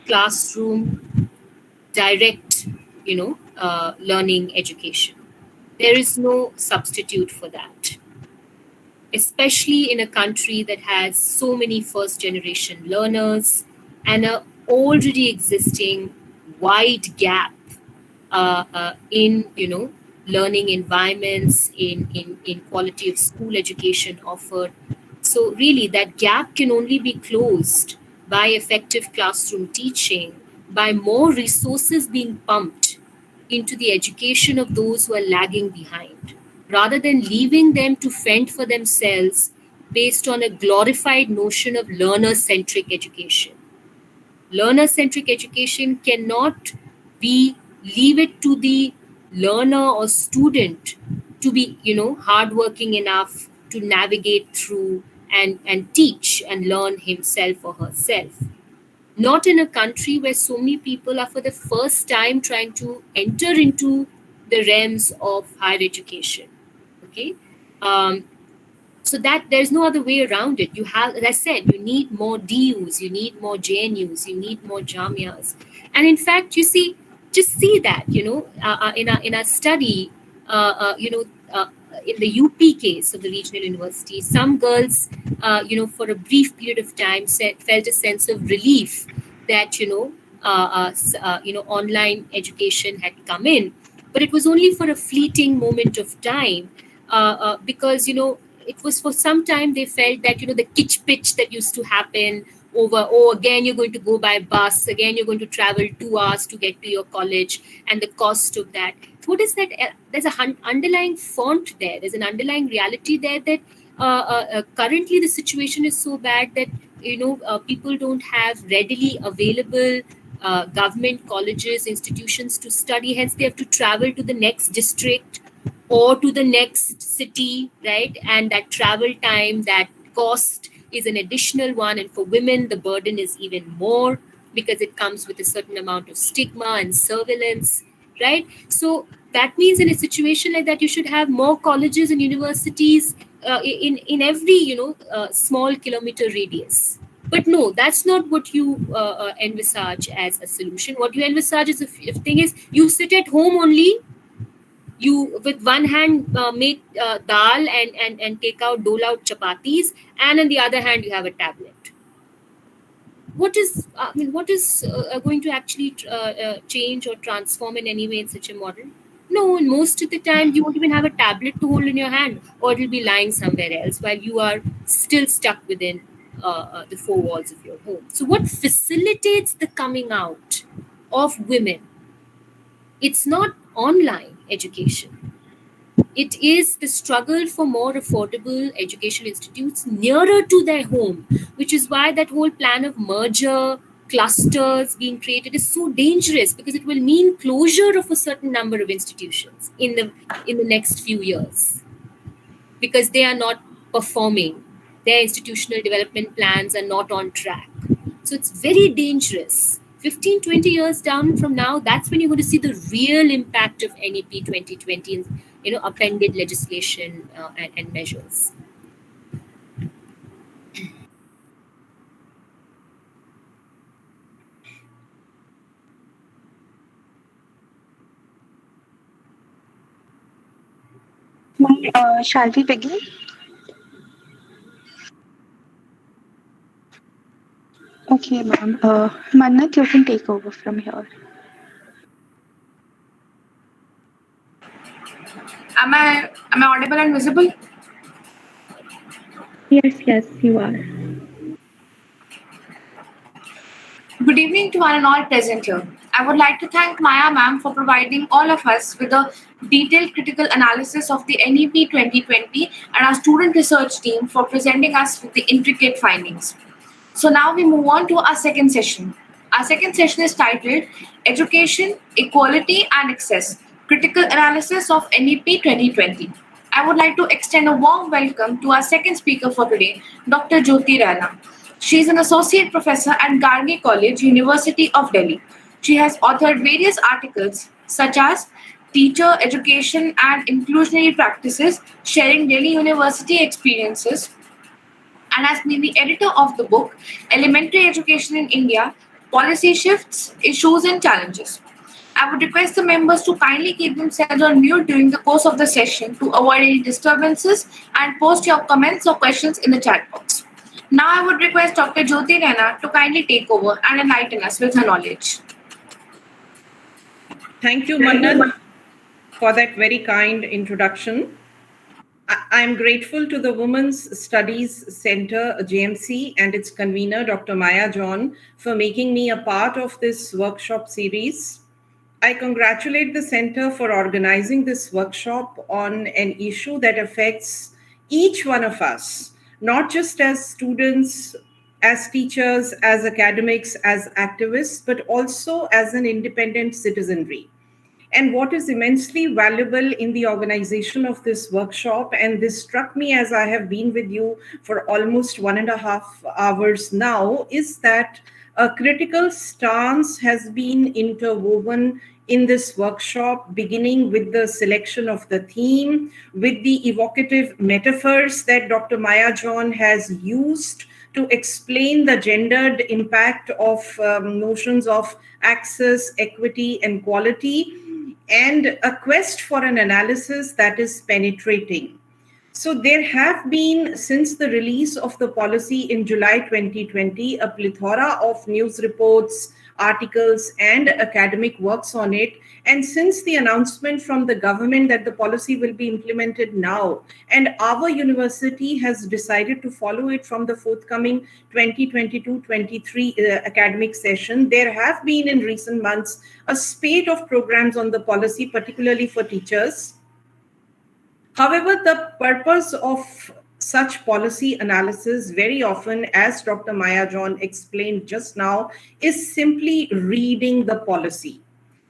classroom, direct, learning education. There is no substitute for that, especially in a country that has so many first generation learners and a already existing wide gap in learning environments, in quality of school education offered. So really that gap can only be closed by effective classroom teaching, by more resources being pumped into the education of those who are lagging behind, rather than leaving them to fend for themselves based on a glorified notion of learner centric education. Learner centric education cannot be leave it to the learner or student to be hardworking enough to navigate through and teach and learn himself or herself. Not in a country where so many people are for the first time trying to enter into the realms of higher education. Okay. um, so that there's no other way around it. You have, as I said, you need more DUs, you need more JNUs, you need more Jamias. And in fact, you see, just see that, in a study, in the UP case of the regional university, some girls, for a brief period of time felt a sense of relief that, online education had come in. But it was only for a fleeting moment of time, because, it was for some time they felt that the kitsch pitch that used to happen over, oh, again you're going to go by bus, again you're going to travel 2 hours to get to your college, and the cost of that. What is that? There's a underlying font there, there's an underlying reality there that currently the situation is so bad that people don't have readily available government colleges, institutions to study, hence they have to travel to the next district or to the next city, right? And that travel time, that cost is an additional one. And for women, the burden is even more because it comes with a certain amount of stigma and surveillance, right? So that means in a situation like that, you should have more colleges and universities in every, small kilometer radius. But no, that's not what you envisage as a solution. What you envisage is if thing is you sit at home only, you with one hand make dal and take out dole out chapatis, and on the other hand you have a tablet. What is going to actually change or transform in any way in such a model? No, and most of the time you won't even have a tablet to hold in your hand, or it'll be lying somewhere else while you are still stuck within the four walls of your home. So what facilitates the coming out of women? It's not online education. It is the struggle for more affordable educational institutes nearer to their home, which is why that whole plan of merger clusters being created is so dangerous, because it will mean closure of a certain number of institutions in the next few years, because they are not performing. Their institutional development plans are not on track. So it's very dangerous. 15, 20 years down from now, that's when you're going to see the real impact of NEP 2020 and appended legislation and measures. Shall we begin? Okay, ma'am. Mannat, you can take over from here. Am I audible and visible? Yes, you are. Good evening to one and all present here. I would like to thank Maya ma'am for providing all of us with a detailed critical analysis of the NEP 2020 and our student research team for presenting us with the intricate findings. So now we move on to our second session. Our second session is titled Education, Equality and Access, Critical Analysis of NEP 2020. I would like to extend a warm welcome to our second speaker for today, Dr. Jyoti Rana. She is an associate professor at Gargi College, University of Delhi. She has authored various articles such as Teacher Education and Inclusionary Practices, Sharing Delhi University Experiences, and has been the editor of the book Elementary Education in India, Policy Shifts, Issues and Challenges. I would request the members to kindly keep themselves on mute during the course of the session to avoid any disturbances and post your comments or questions in the chat box. Now I would request Dr. Jyoti Rana to kindly take over and enlighten us with her knowledge. Thank you, Mannat, for that very kind introduction. I'm grateful to the Women's Studies Center, JMC, and its convener, Dr. Maya John, for making me a part of this workshop series. I congratulate the center for organizing this workshop on an issue that affects each one of us, not just as students, as teachers, as academics, as activists, but also as an independent citizenry. And what is immensely valuable in the organization of this workshop, and this struck me as I have been with you for almost 1.5 hours now, is that a critical stance has been interwoven in this workshop, beginning with the selection of the theme, with the evocative metaphors that Dr. Maya John has used to explain the gendered impact of notions of access, equity, and quality, and a quest for an analysis that is penetrating. So there have been, since the release of the policy in July 2020, a plethora of news reports, articles, and academic works on it. And since the announcement from the government that the policy will be implemented now, and our university has decided to follow it from the forthcoming 2022-23 academic session, there have been in recent months a spate of programs on the policy, particularly for teachers. However, the purpose of such policy analysis very often, as Dr. Maya John explained just now, is simply reading the policy.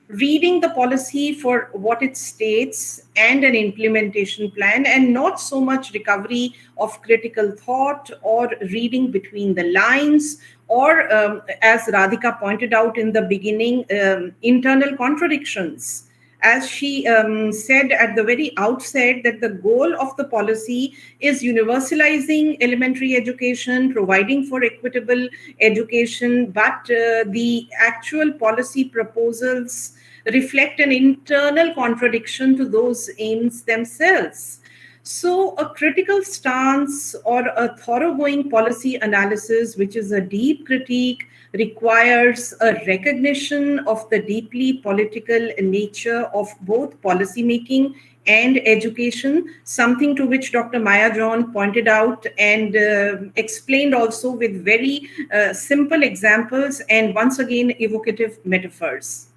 Reading the policy for what it states and an implementation plan, and not so much recovery of critical thought or reading between the lines, or as Radhika pointed out in the beginning, internal contradictions. As she said at the very outset, that the goal of the policy is universalizing elementary education, providing for equitable education, but the actual policy proposals reflect an internal contradiction to those aims themselves. So a critical stance or a thoroughgoing policy analysis, which is a deep critique, requires a recognition of the deeply political nature of both policymaking and education, something to which Dr. Maya John pointed out and explained also with very simple examples and once again evocative metaphors.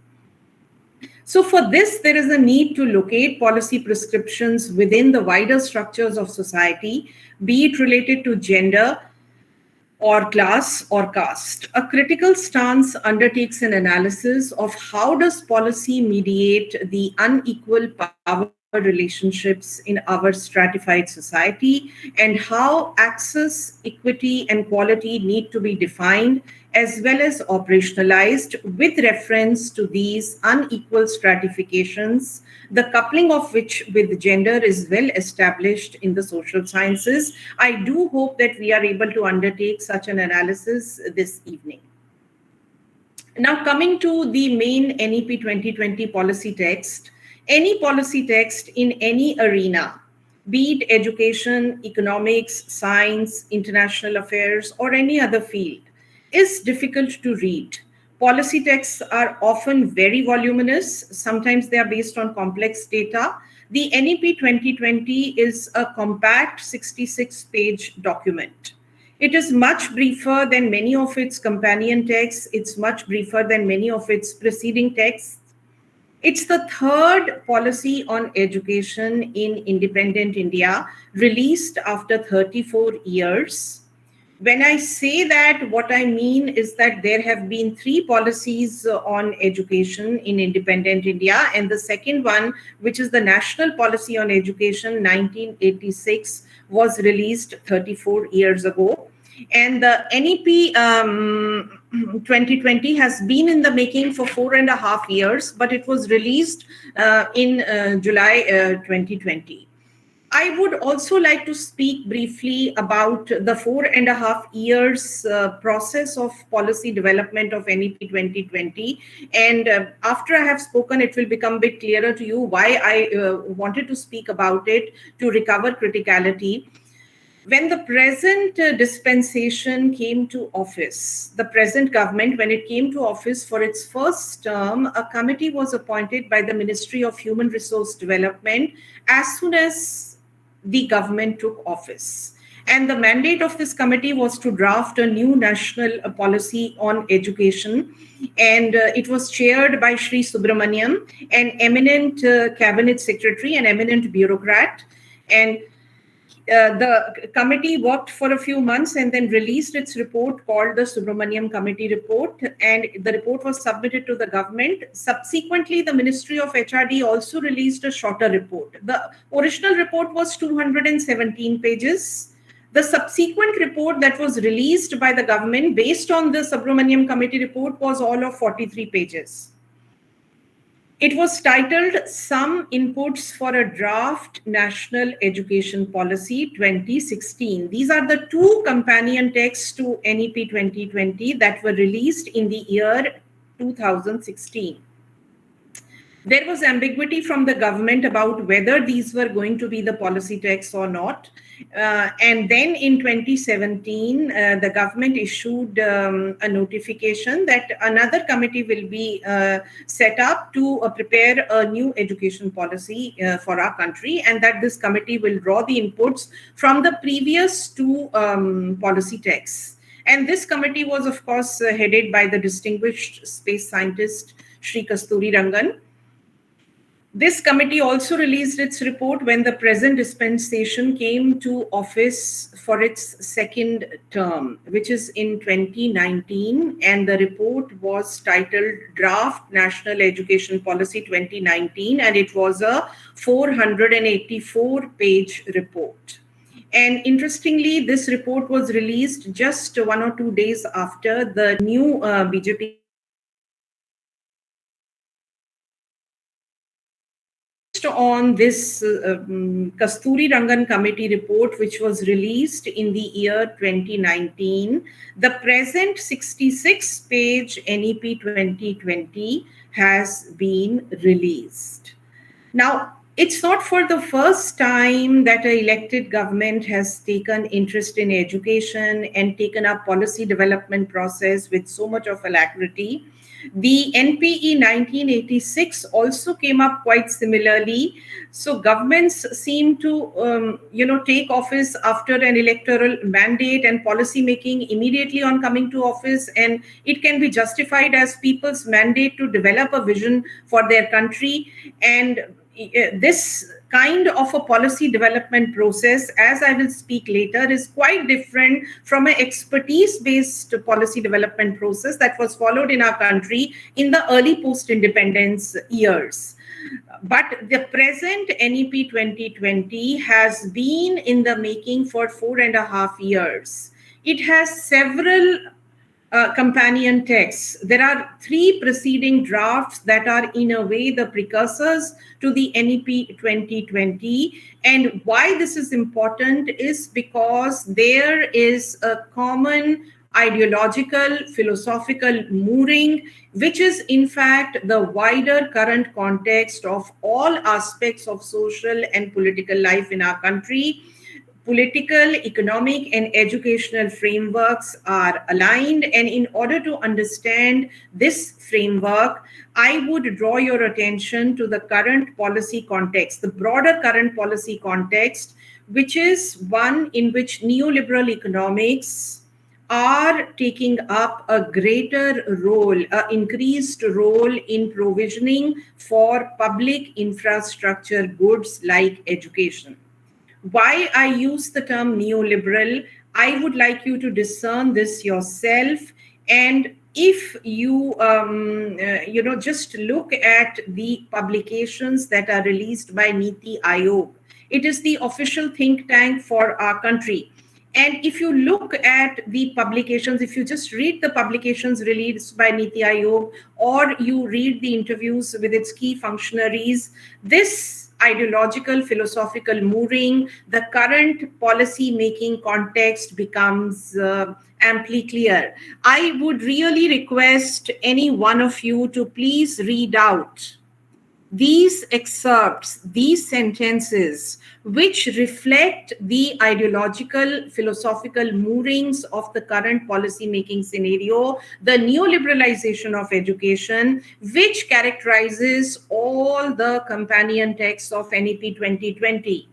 So for this, there is a need to locate policy prescriptions within the wider structures of society, be it related to gender or class or caste. A critical stance undertakes an analysis of how does policy mediate the unequal power relationships in our stratified society, and how access, equity, and quality need to be defined as well as operationalized with reference to these unequal stratifications, the coupling of which with gender is well established in the social sciences. I do hope that we are able to undertake such an analysis this evening. Now, coming to the main NEP 2020 policy text, any policy text in any arena, be it education, economics, science, international affairs, or any other field, is difficult to read. Policy texts are often very voluminous. Sometimes they are based on complex data. The NEP 2020 is a compact 66-page document. It is much briefer than many of its companion texts. It's much briefer than many of its preceding texts. It's the third policy on education in independent India, released after 34 years. When I say that, what I mean is that there have been 3 policies on education in independent India, and the second one, which is the National Policy on Education 1986, was released 34 years ago. And the NEP 2020 has been in the making for 4.5 years, but it was released in July 2020. I would also like to speak briefly about the 4.5 years process of policy development of NEP 2020. And after I have spoken, it will become a bit clearer to you why I wanted to speak about it to recover criticality. When the present dispensation came to office, the present government, when it came to office for its first term, a committee was appointed by the Ministry of Human Resource Development as soon as the government took office. And the mandate of this committee was to draft a new national policy on education. And it was chaired by Sri Subramaniam, an eminent cabinet secretary, an eminent bureaucrat. And the committee worked for a few months and then released its report called the Subramaniam Committee Report, and the report was submitted to the government. Subsequently, the Ministry of HRD also released a shorter report. The original report was 217 pages. The subsequent report that was released by the government based on the Subramaniam Committee Report was all of 43 pages. It was titled Some Inputs for a Draft National Education Policy 2016. These are the two companion texts to NEP 2020 that were released in the year 2016. There was ambiguity from the government about whether these were going to be the policy texts or not. And then in 2017, the government issued a notification that another committee will be set up to prepare a new education policy for our country, and that this committee will draw the inputs from the previous two policy texts. And this committee was, of course, headed by the distinguished space scientist Sri Kasturi Rangan. This committee also released its report when the present dispensation came to office for its second term, which is in 2019. And the report was titled Draft National Education Policy 2019, and it was a 484-page report. And interestingly, this report was released just 1 or 2 days after the new BJP on this Kasturi Rangan committee report, which was released in the year 2019, the present 66-page NEP 2020 has been released. Now, it's not for the first time that an elected government has taken interest in education and taken up policy development process with so much of alacrity. The NPE 1986 also came up quite similarly. So governments seem to, take office after an electoral mandate and policy making immediately on coming to office, and it can be justified as people's mandate to develop a vision for their country. And this kind of a policy development process, as I will speak later, is quite different from an expertise-based policy development process that was followed in our country in the early post-independence years. But the present NEP 2020 has been in the making for 4.5 years. It has several companion texts. There are 3 preceding drafts that are in a way the precursors to the NEP 2020. And why this is important is because there is a common ideological, philosophical mooring, which is in fact the wider current context of all aspects of social and political life in our country. Political, economic, and educational frameworks are aligned. And in order to understand this framework, I would draw your attention to the current policy context, the broader current policy context, which is one in which neoliberal economics are taking up a greater role, an increased role in provisioning for public infrastructure goods like education. Why I use the term neoliberal, I would like you to discern this yourself. And if you, just look at the publications that are released by Niti Aayog, it is the official think tank for our country. And if you look at the publications, if you just read the publications released by Niti Aayog, or you read the interviews with its key functionaries, this ideological, philosophical mooring, the current policy making context becomes amply clear. I would really request any one of you to please read out these excerpts, these sentences, which reflect the ideological, philosophical moorings of the current policy-making scenario, the neoliberalization of education, which characterizes all the companion texts of NEP 2020.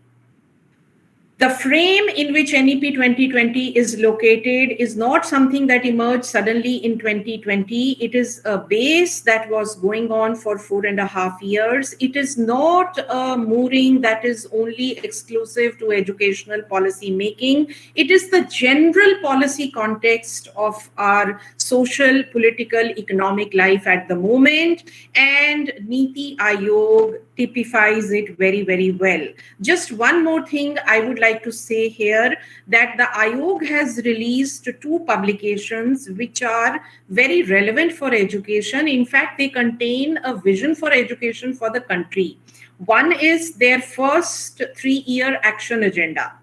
The frame in which NEP 2020 is located is not something that emerged suddenly in 2020. It is a base that was going on for 4.5 years. It is not a mooring that is only exclusive to educational policy making. It is the general policy context of our social, political, economic life at the moment. And Niti Aayog typifies it very, very well. Just one more thing I would like to say here, that the Aayog has released 2 publications which are very relevant for education. In fact, they contain a vision for education for the country. One is their first 3-year action agenda,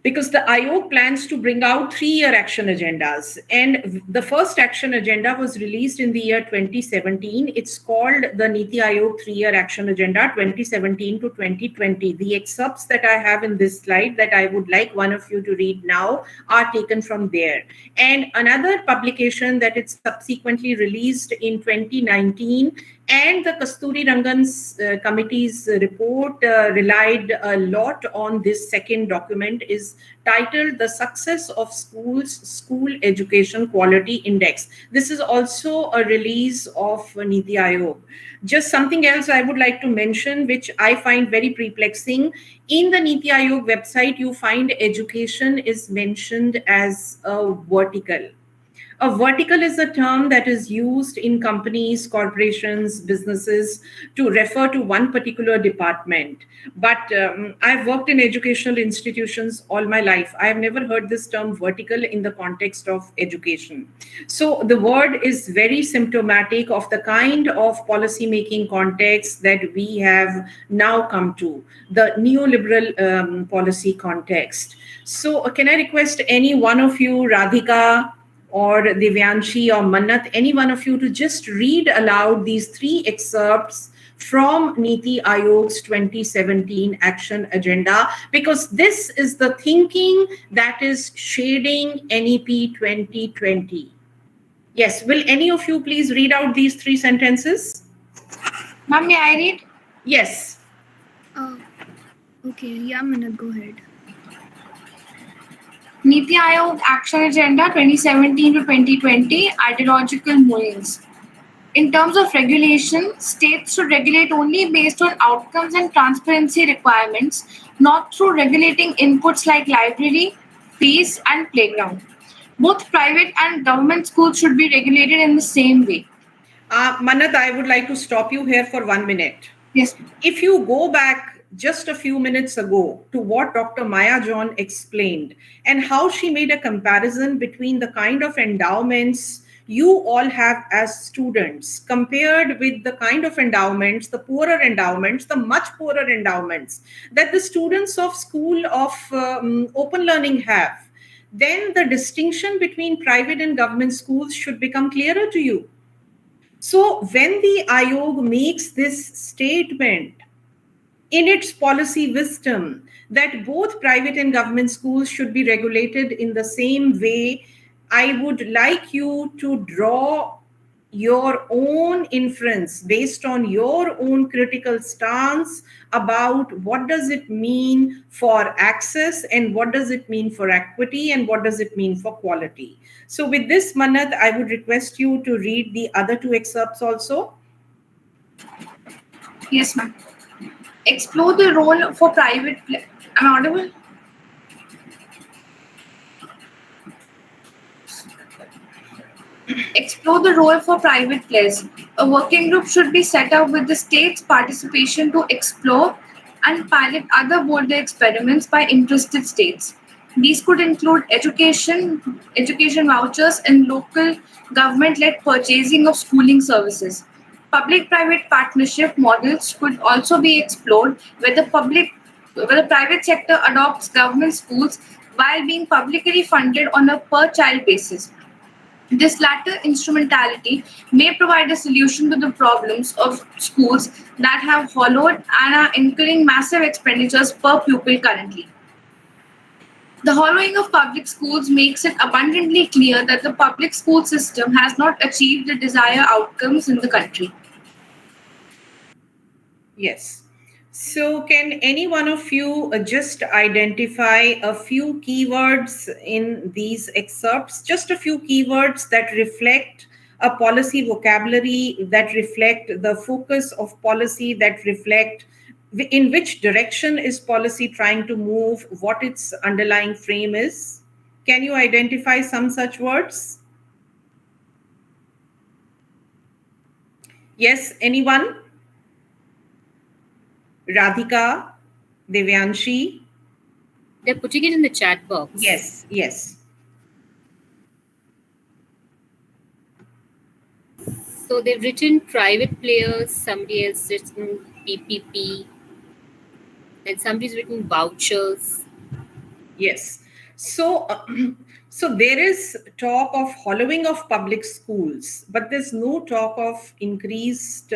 because the Aayog plans to bring out 3-year action agendas. And the first action agenda was released in the year 2017. It's called the Niti Aayog 3-year action agenda 2017 to 2020. The excerpts that I have in this slide that I would like one of you to read now are taken from there. And another publication that it's subsequently released in 2019, and the Kasturi Rangan's committee's report relied a lot on this second document, is titled The Success of Schools School Education Quality Index. This is also a release of Niti Aayog. Just something else I would like to mention, which I find very perplexing. In the Niti Aayog website, you find education is mentioned as a vertical. A vertical is a term that is used in companies, corporations, businesses to refer to one particular department. But I've worked in educational institutions all my life. I have never heard this term vertical in the context of education. So the word is very symptomatic of the kind of policy-making context that we have now come to, the neoliberal policy context. So can I request any one of you, Radhika, or Divyanshi or Mannat, any one of you, to just read aloud these 3 excerpts from Niti Aayog's 2017 action agenda, because this is the thinking that is shading NEP 2020. Yes, will any of you please read out these 3 sentences? Ma'am, may I read? Yes. Okay, yeah, Manat, go ahead. Niti Aayog Action Agenda 2017 to 2020, Ideological Moorings. In terms of regulation, states should regulate only based on outcomes and transparency requirements, not through regulating inputs like library, fees, and playground. Both private and government schools should be regulated in the same way. Mannat, I would like to stop you here for 1 minute. Yes. If you go back just a few minutes ago to what Dr. Maya John explained and how she made a comparison between the kind of endowments you all have as students compared with the kind of endowments, the poorer endowments, the much poorer endowments that the students of school of open learning have, then the distinction between private and government schools should become clearer to you. So when the Aayog makes this statement in its policy wisdom that both private and government schools should be regulated in the same way, I would like you to draw your own inference based on your own critical stance about what does it mean for access and what does it mean for equity and what does it mean for quality. So with this, Mannat, I would request you to read the other 2 excerpts also. Yes, ma'am. Explore the role for private. Am I audible? Explore the role for private players. A working group should be set up with the state's participation to explore and pilot other bolder experiments by interested states. These could include education vouchers, and local government-led purchasing of schooling services. Public-private partnership models could also be explored where the private sector adopts government schools while being publicly funded on a per-child basis. This latter instrumentality may provide a solution to the problems of schools that have hollowed and are incurring massive expenditures per pupil currently. The hollowing of public schools makes it abundantly clear that the public school system has not achieved the desired outcomes in the country. Yes. So, can any one of you just identify a few keywords in these excerpts? Just a few keywords that reflect a policy vocabulary, that reflect the focus of policy, that reflect in which direction is policy trying to move, what its underlying frame is. Can you identify some such words? Yes, anyone? Radhika, Devyanshi? They're putting it in the chat box. Yes, yes. So they've written private players, somebody else written PPP, and somebody's written vouchers. Yes. So, so there is talk of hollowing of public schools, but there's no talk of increased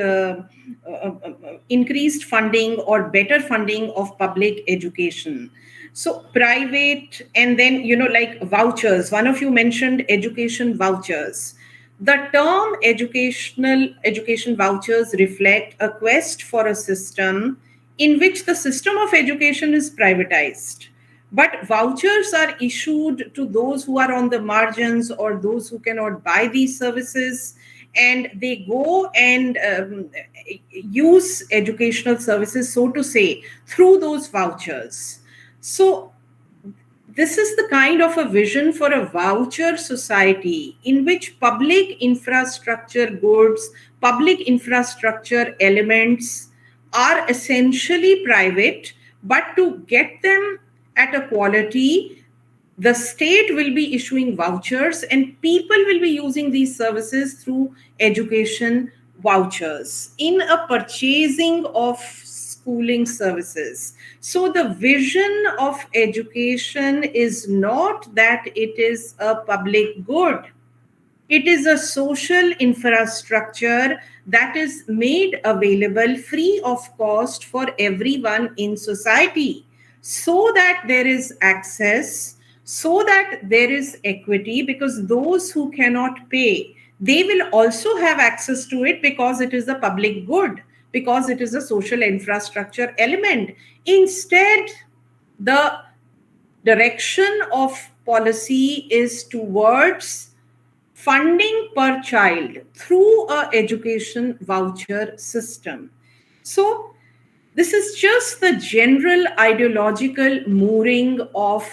funding or better funding of public education. So private, and then, like vouchers. One of you mentioned education vouchers. The term education vouchers reflect a quest for a system in which the system of education is privatized. But vouchers are issued to those who are on the margins or those who cannot buy these services, and they go and use educational services, so to say, through those vouchers. So this is the kind of a vision for a voucher society in which public infrastructure goods, public infrastructure elements are essentially private, but to get them at a quality, the state will be issuing vouchers and people will be using these services through education vouchers in a purchasing of schooling services. So the vision of education is not that it is a public good. It is a social infrastructure that is made available free of cost for everyone in society, so that there is access, so that there is equity, because those who cannot pay, they will also have access to it because it is a public good, because it is a social infrastructure element. Instead, the direction of policy is towards funding per child through a education voucher system. So this is just the general ideological mooring of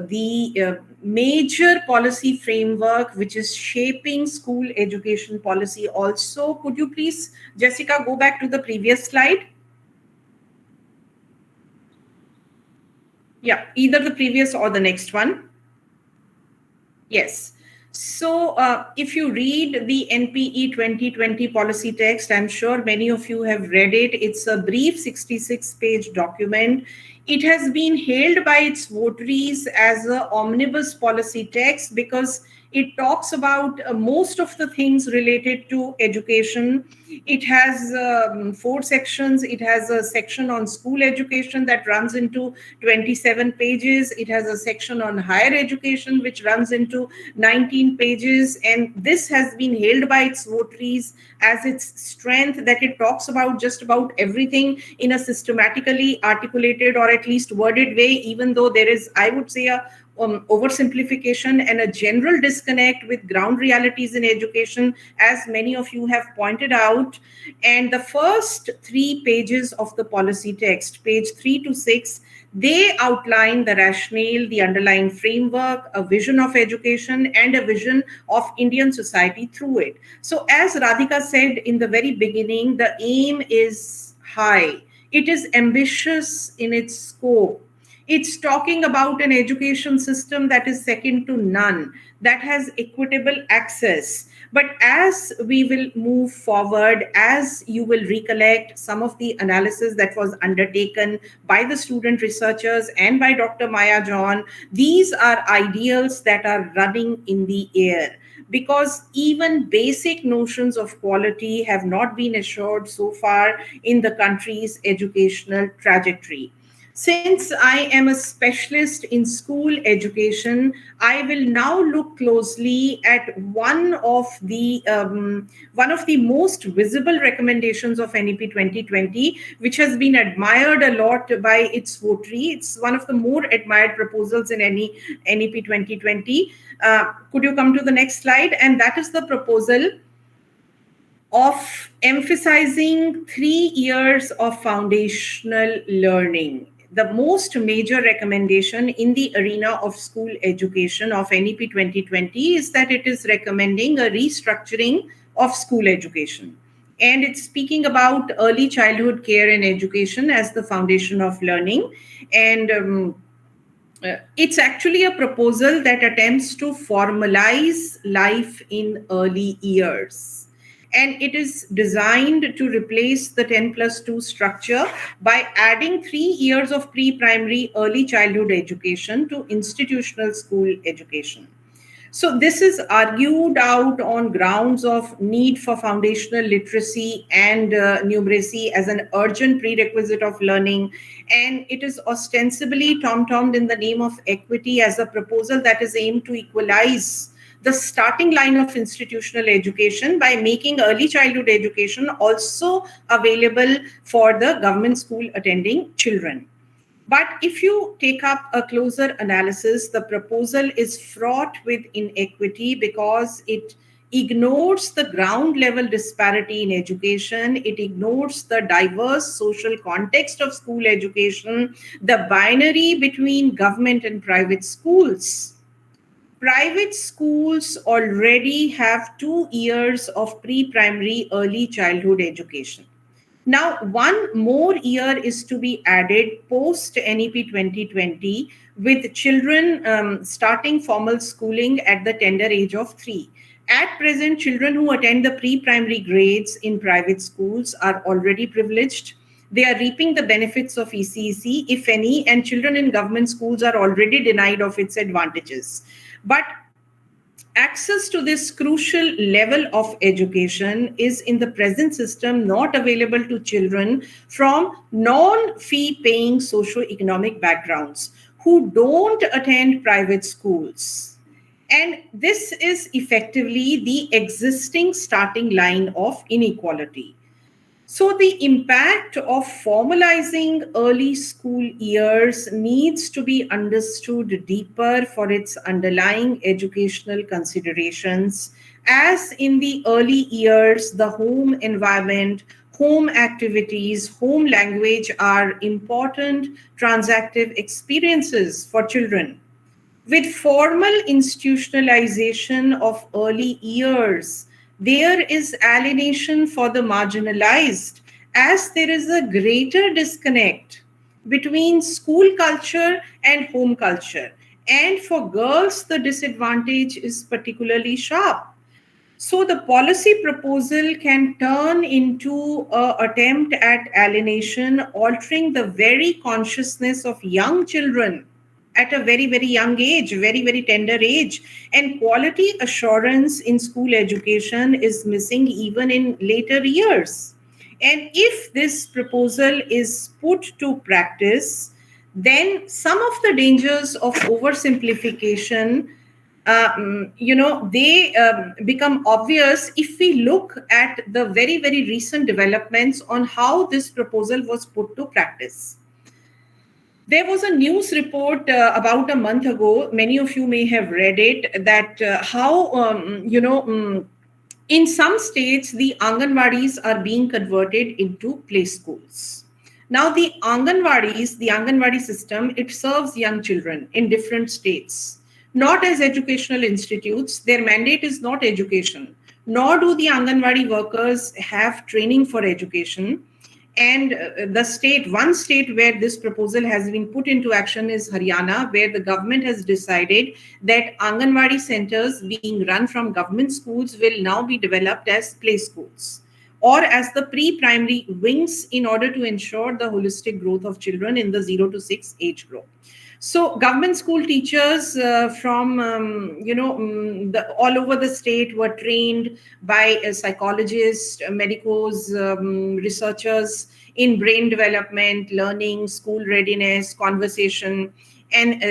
the major policy framework which is shaping school education policy. Also, could you please, Jessica, go back to the previous slide? Yeah, either the previous or the next one. Yes. So if you read the NPE 2020 policy text, I'm sure many of you have read it. It's a brief 66-page document. It has been hailed by its votaries as an omnibus policy text because it talks about most of the things related to education. It has 4 sections. It has a section on school education that runs into 27 pages. It has a section on higher education, which runs into 19 pages. And this has been hailed by its votaries as its strength, that it talks about just about everything in a systematically articulated or at least worded way, even though there is, I would say, a oversimplification and a general disconnect with ground realities in education, as many of you have pointed out. And the first 3 pages of the policy text, page 3 to 6, they outline the rationale, the underlying framework, a vision of education, and a vision of Indian society through it. So as Radhika said in the very beginning, the aim is high. It is ambitious in its scope. It's talking about an education system that is second to none, that has equitable access. But as we will move forward, as you will recollect some of the analysis that was undertaken by the student researchers and by Dr. Maya John, these are ideals that are running in the air, because even basic notions of quality have not been assured so far in the country's educational trajectory. Since I am a specialist in school education, I will now look closely at one of the most visible recommendations of NEP 2020, which has been admired a lot by its votary. It's one of the more admired proposals in any NEP 2020. Could you come to the next slide? And that is the proposal of emphasizing 3 years of foundational learning. The most major recommendation in the arena of school education of NEP 2020 is that it is recommending a restructuring of school education. And it's speaking about early childhood care and education as the foundation of learning. And it's actually a proposal that attempts to formalize life in early years. And it is designed to replace the 10+2 structure by adding 3 years of pre-primary early childhood education to institutional school education. So this is argued out on grounds of need for foundational literacy and numeracy as an urgent prerequisite of learning. And it is ostensibly tom-tommed in the name of equity as a proposal that is aimed to equalize the starting line of institutional education by making early childhood education also available for the government school attending children. But if you take up a closer analysis, the proposal is fraught with inequity because it ignores the ground level disparity in education. It ignores the diverse social context of school education, the binary between government and private schools. Private schools already have 2 years of pre-primary early childhood education. Now, one more year is to be added post NEP 2020 with children starting formal schooling at the tender age of 3. At present, children who attend the pre-primary grades in private schools are already privileged. They are reaping the benefits of ECEC, if any, and children in government schools are already denied of its advantages. But access to this crucial level of education is in the present system not available to children from non-fee paying socio-economic backgrounds who don't attend private schools. And this is effectively the existing starting line of inequality. So the impact of formalizing early school years needs to be understood deeper for its underlying educational considerations. As in the early years, the home environment, home activities, home language are important transactive experiences for children. With formal institutionalization of early years, there is alienation for the marginalized, as there is a greater disconnect between school culture and home culture. And for girls, the disadvantage is particularly sharp. So the policy proposal can turn into an attempt at alienation, altering the very consciousness of young children at a very, very young age, very, very tender age. And quality assurance in school education is missing even in later years. And if this proposal is put to practice, then some of the dangers of oversimplification they become obvious if we look at the very, very recent developments on how this proposal was put to practice. There was a news report about a month ago. Many of you may have read it, that in some states, the Anganwadis are being converted into play schools. Now, the Anganwadi system, it serves young children in different states, not as educational institutes. Their mandate is not education, nor do the Anganwadi workers have training for education. And one state where this proposal has been put into action is Haryana, where the government has decided that Anganwadi centers being run from government schools will now be developed as play schools or as the pre-primary wings in order to ensure the holistic growth of children in the 0 to 6 age group. So government school teachers from all over the state were trained by psychologists, medicos, researchers in brain development, learning, school readiness, conversation, and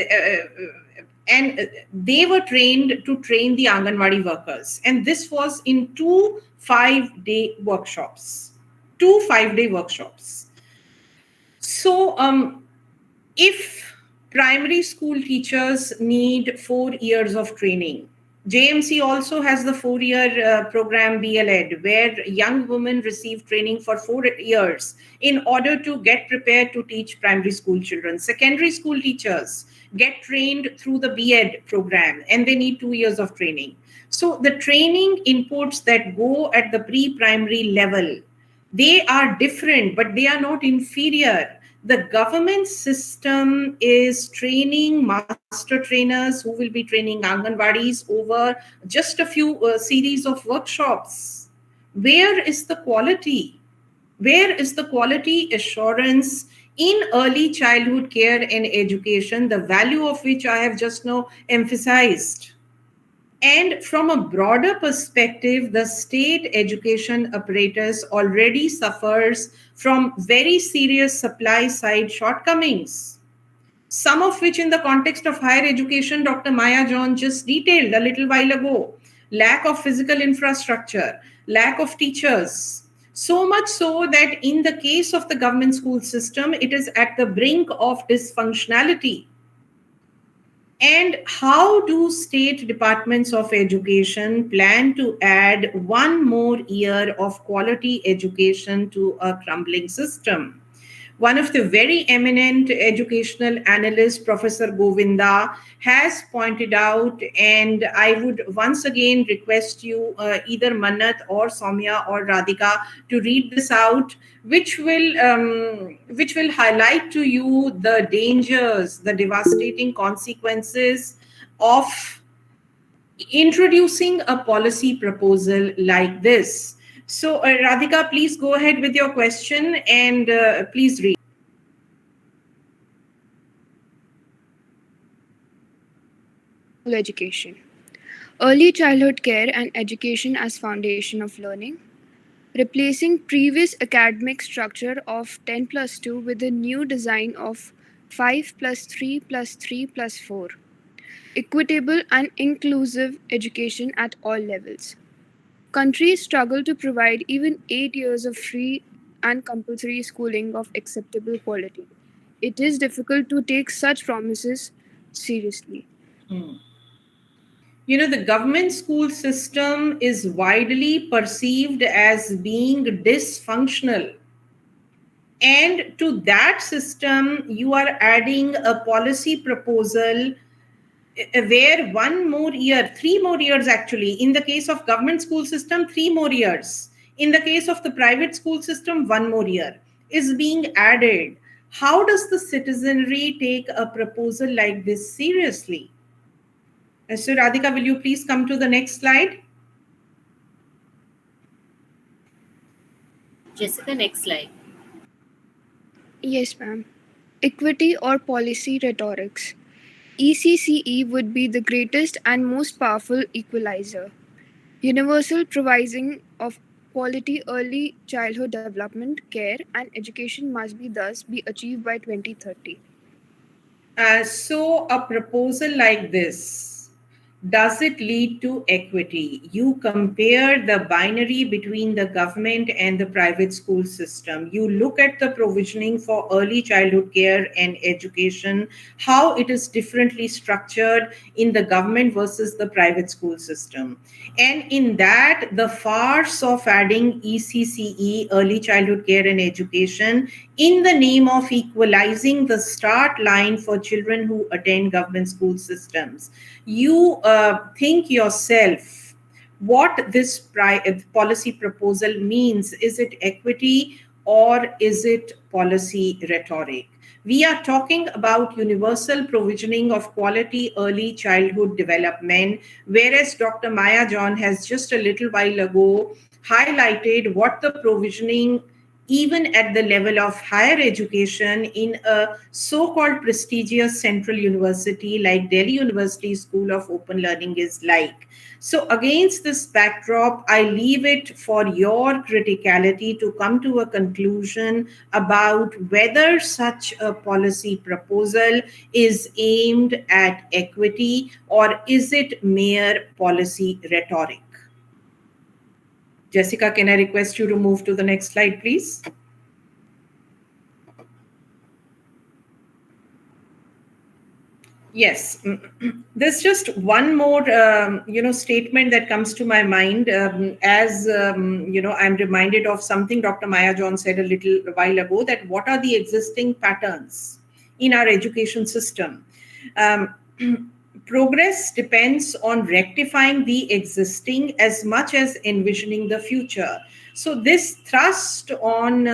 they were trained to train the Anganwadi workers. And this was in 2 5-day workshops. 2 5-day workshops. So if primary school teachers need 4 years of training, JMC also has the 4-year program BLED, where young women receive training for 4 years in order to get prepared to teach primary school children. Secondary school teachers get trained through the BEd program, and they need 2 years of training. So the training inputs that go at the pre-primary level, they are different, but they are not inferior. The government system is training master trainers who will be training Anganwadis over just a few series of workshops. Where is the quality? Where is the quality assurance in early childhood care and education, the value of which I have just now emphasized? And from a broader perspective, the state education apparatus already suffers from very serious supply side shortcomings, some of which in the context of higher education, Dr. Maya John just detailed a little while ago. Lack of physical infrastructure, lack of teachers. So much so that in the case of the government school system, it is at the brink of dysfunctionality. And how do state departments of education plan to add one more year of quality education to a crumbling system? One of the very eminent educational analysts, Professor Govinda, has pointed out, and I would once again request you, either Mannat or Soumya or Radhika, to read this out, which will highlight to you the dangers, the devastating consequences of introducing a policy proposal like this. So, Radhika, please go ahead with your question and please read. Education. Early childhood care and education as foundation of learning. Replacing previous academic structure of 10 plus 2 with a new design of 5 plus 3 plus 3 plus 4. Equitable and inclusive education at all levels. Countries struggle to provide even 8 years of free and compulsory schooling of acceptable quality. It is difficult to take such promises seriously. You know, the government school system is widely perceived as being dysfunctional. And to that system, you are adding a policy proposal where 1 more year, 3 more years actually, in the case of government school system, 3 more years. In the case of the private school system, 1 more year is being added. How does the citizenry take a proposal like this seriously? So Radhika, will you please come to the next slide? Jessica, next slide. Yes, ma'am. Equity or policy rhetorics. ECCE would be the greatest and most powerful equalizer. Universal provision of quality early childhood development, care, and education must be thus be achieved by 2030. So a proposal like this, does it lead to equity? You compare the binary between the government and the private school system. You look at the provisioning for early childhood care and education, how it is differently structured in the government versus the private school system. And in that, the farce of adding ECCE, early childhood care and education, in the name of equalizing the start line for children who attend government school systems. You think yourself what this policy proposal means. Is it equity or is it policy rhetoric? We are talking about universal provisioning of quality early childhood development, whereas Dr. Maya John has just a little while ago highlighted what the provisioning, even at the level of higher education in a so-called prestigious central university like Delhi University School of Open Learning, is like. So against this backdrop, I leave it for your criticality to come to a conclusion about whether such a policy proposal is aimed at equity or is it mere policy rhetoric. Jessica, can I request you to move to the next slide, please? Yes, there's just one more, statement that comes to my mind as I'm reminded of something Dr. Maya John said a little while ago, that what are the existing patterns in our education system? Um, Progress depends on rectifying the existing as much as envisioning the future. So this thrust on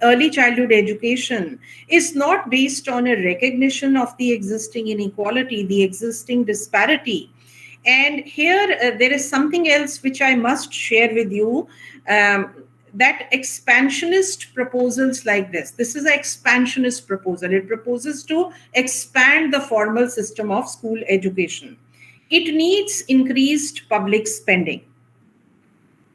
early childhood education is not based on a recognition of the existing inequality, the existing disparity. And here there is something else which I must share with you. That expansionist proposals like this is an expansionist proposal. It proposes to expand the formal system of school education. It needs increased public spending.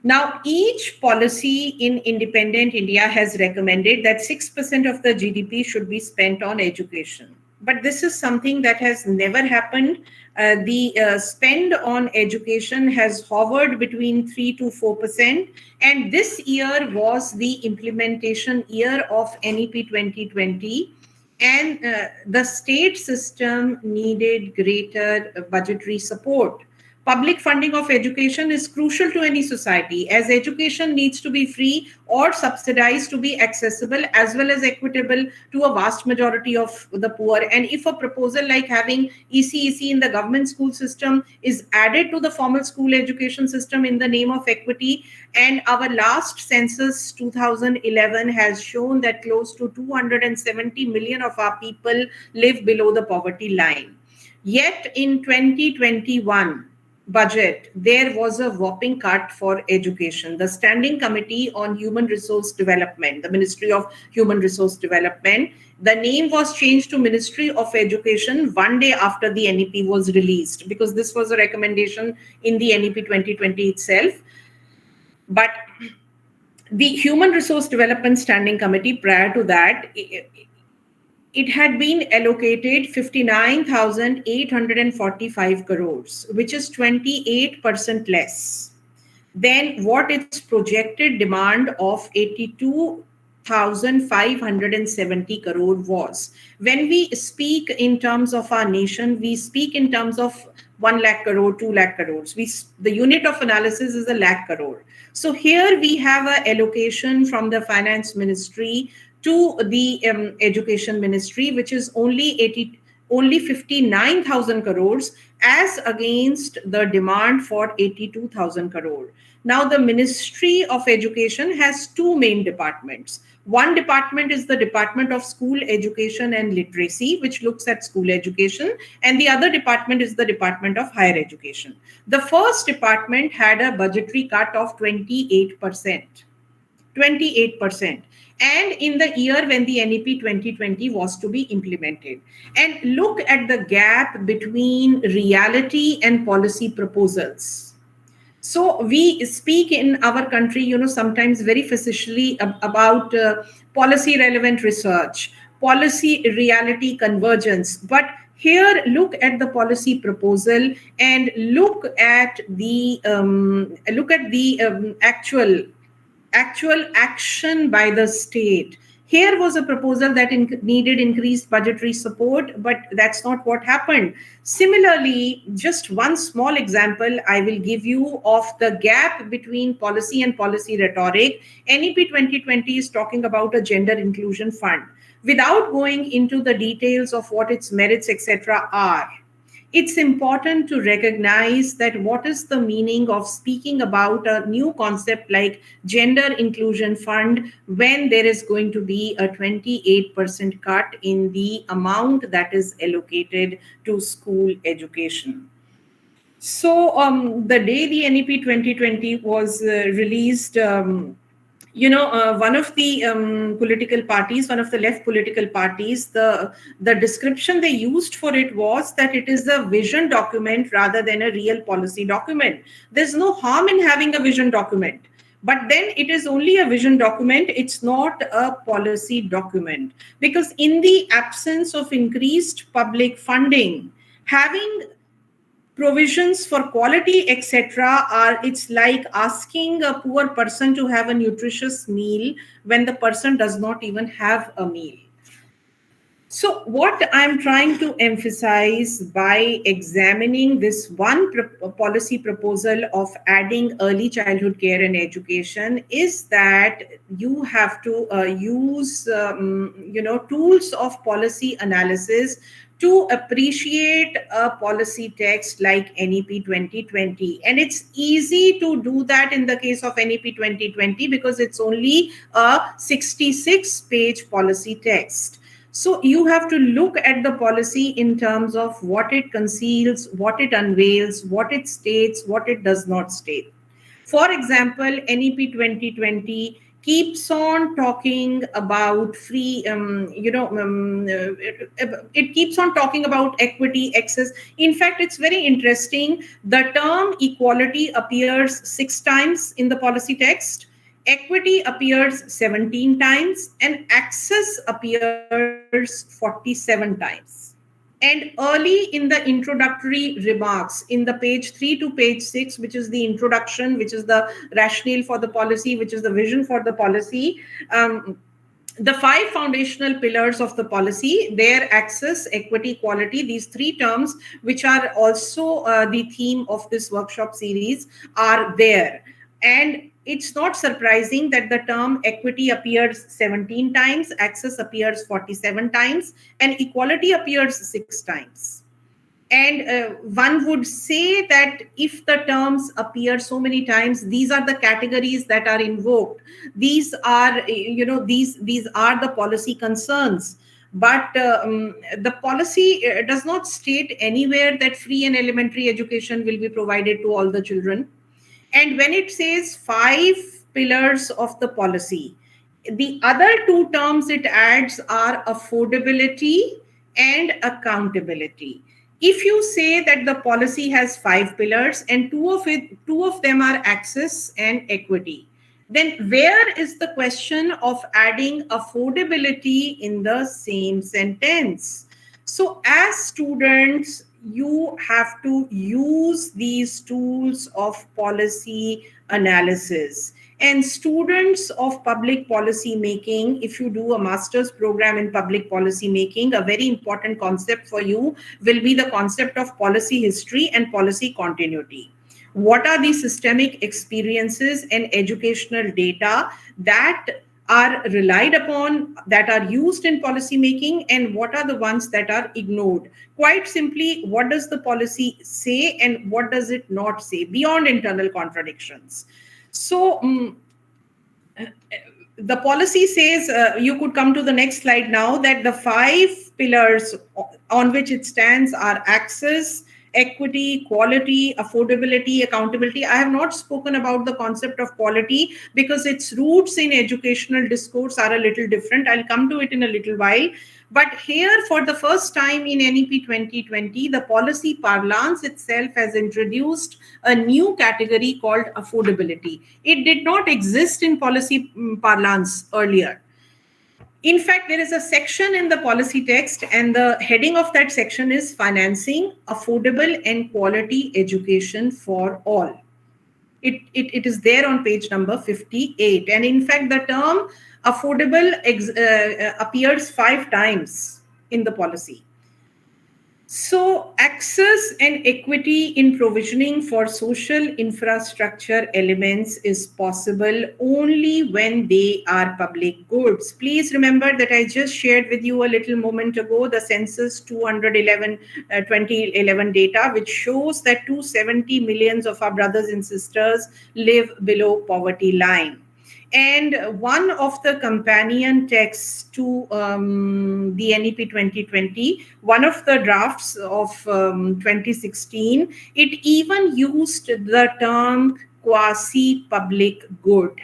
Now, each policy in independent India has recommended that 6% of the GDP should be spent on education. But this is something that has never happened. The spend on education has hovered between 3 to 4%. And this year was the implementation year of NEP 2020. And the state system needed greater budgetary support. Public funding of education is crucial to any society, as education needs to be free or subsidized to be accessible as well as equitable to a vast majority of the poor. And if a proposal like having ECEC in the government school system is added to the formal school education system in the name of equity, and our last census 2011 has shown that close to 270 million of our people live below the poverty line. Yet in 2021, budget, there was a whopping cut for education. The Standing Committee on Human Resource Development, the Ministry of Human Resource Development, the name was changed to Ministry of Education one day after the NEP was released, because this was a recommendation in the NEP 2020 itself. But the Human Resource Development Standing Committee, prior to that, it had been allocated 59,845 crores, which is 28% less than what its projected demand of 82,570 crore was. When we speak in terms of our nation, we speak in terms of 1 lakh crore, 2 lakh crores. The unit of analysis is a lakh crore. So here we have an allocation from the Finance Ministry to the Education Ministry, which is only 59,000 crores as against the demand for 82,000 crore. Now, the Ministry of Education has two main departments. One department is the Department of School Education and Literacy, which looks at school education, and the other department is the Department of Higher Education. The first department had a budgetary cut of 28%. 28%. And in the year when the NEP 2020 was to be implemented. And look at the gap between reality and policy proposals. So we speak in our country, sometimes very facetiously about policy relevant research, policy reality convergence. But here, look at the policy proposal and look at the actual action by the state. Here was a proposal that needed increased budgetary support, but that's not what happened. Similarly, just one small example I will give you of the gap between policy and policy rhetoric. NEP 2020 is talking about a gender inclusion fund. Without going into the details of what its merits, etc., are, it's important to recognize that what is the meaning of speaking about a new concept like gender inclusion fund when there is going to be a 28% cut in the amount that is allocated to school education. So the day the NEP 2020 was released, one of the political parties, one of the left political parties, the description they used for it was that it is a vision document rather than a real policy document. There's no harm in having a vision document, but then it is only a vision document. It's not a policy document, because in the absence of increased public funding, having provisions for quality, etc., are, it's like asking a poor person to have a nutritious meal when the person does not even have a meal. So what I'm trying to emphasize by examining this one policy proposal of adding early childhood care and education is that you have to use tools of policy analysis to appreciate a policy text like NEP 2020. And it's easy to do that in the case of NEP 2020 because it's only a 66-page policy text. So you have to look at the policy in terms of what it conceals, what it unveils, what it states, what it does not state. For example, NEP 2020 keeps on talking about free, it keeps on talking about equity, access. In fact, it's very interesting. The term equality appears 6 times in the policy text. Equity appears 17 times and access appears 47 times. And early in the introductory remarks, in the page 3 to page 6, which is the introduction, which is the rationale for the policy, which is the vision for the policy, the 5 foundational pillars of the policy, their access, equity, quality, these 3 terms, which are also the theme of this workshop series, are there. And it's not surprising that the term equity appears 17 times, access appears 47 times, and equality appears 6 times. And one would say that if the terms appear so many times, these are the categories that are invoked. These are, these are the policy concerns. But the policy does not state anywhere that free and elementary education will be provided to all the children. And when it says 5 pillars of the policy, the other 2 terms it adds are affordability and accountability. If you say that the policy has 5 pillars and two of them are access and equity, then where is the question of adding affordability in the same sentence? So as students, you have to use these tools of policy analysis. And students of public policy making, if you do a master's program in public policy making, a very important concept for you will be the concept of policy history and policy continuity. What are the systemic experiences and educational data that are relied upon, that are used in policy making, and what are the ones that are ignored? Quite simply, what does the policy say and what does it not say beyond internal contradictions? So the policy says, you could come to the next slide now, that the 5 pillars on which it stands are access, equity, quality, affordability, accountability. I have not spoken about the concept of quality because its roots in educational discourse are a little different. I'll come to it in a little while. But here, for the first time in NEP 2020, the policy parlance itself has introduced a new category called affordability. It did not exist in policy parlance earlier. In fact, there is a section in the policy text, and the heading of that section is Financing Affordable and Quality Education for All. It is there on page number 58. And in fact, the term affordable appears 5 times in the policy. So, access and equity in provisioning for social infrastructure elements is possible only when they are public goods. Please remember that I just shared with you a little moment ago the census 2011 data, which shows that 270 millions of our brothers and sisters live below poverty line. And one of the companion texts to the NEP 2020, one of the drafts of 2016, it even used the term quasi-public good.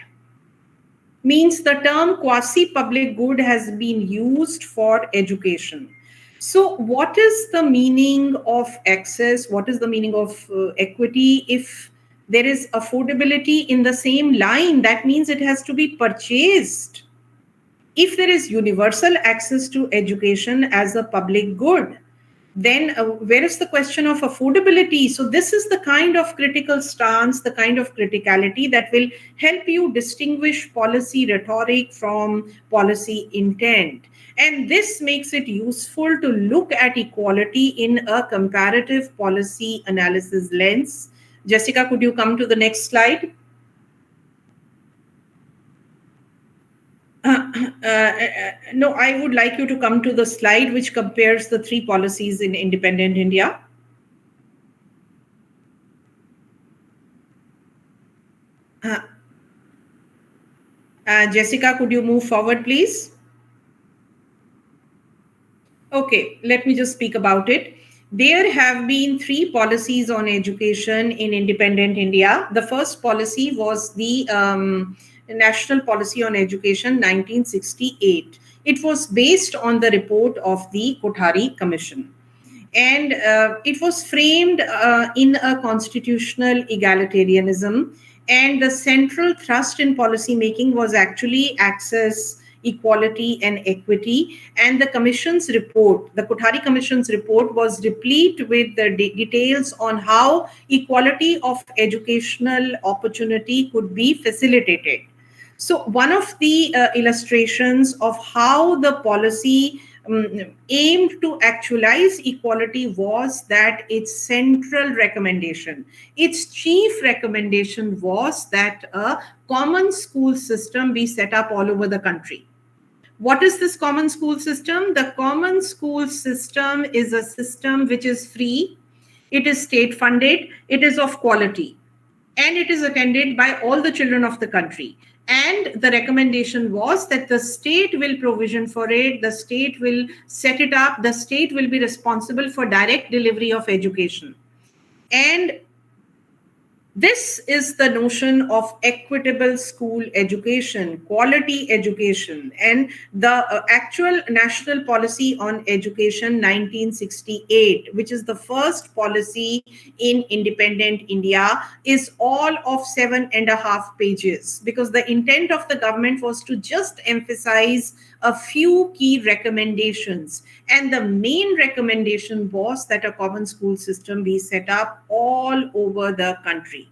Means the term quasi-public good has been used for education. So what is the meaning of access? What is the meaning of equity? If there is affordability in the same line, that means it has to be purchased. If there is universal access to education as a public good, then where is the question of affordability? So this is the kind of critical stance, the kind of criticality that will help you distinguish policy rhetoric from policy intent. And this makes it useful to look at equality in a comparative policy analysis lens. Jessica, could you come to the next slide? No, I would like you to come to the slide which compares the three policies in independent India. Jessica, could you move forward, please? Okay, let me just speak about it. There have been three policies on education in independent India. The first policy was the National Policy on Education 1968. It was based on the report of the Kothari Commission. And it was framed in a constitutional egalitarianism. And the central thrust in policy making was actually access, equality, and equity. And the Commission's report, the Kothari Commission's report, was replete with the details on how equality of educational opportunity could be facilitated. So, one of the illustrations of how the policy aimed to actualize equality was that its central recommendation, its chief recommendation was that a common school system be set up all over the country. What is this common school system? The common school system is a system which is free, it is state funded, it is of quality, and it is attended by all the children of the country. And the recommendation was that the state will provision for it, the state will set it up, the state will be responsible for direct delivery of education. And this is the notion of equitable school education, quality education, and the actual National Policy on Education 1968, which is the first policy in independent India, is all of 7.5 pages, because the intent of the government was to just emphasize a few key recommendations. And the main recommendation was that a common school system be set up all over the country.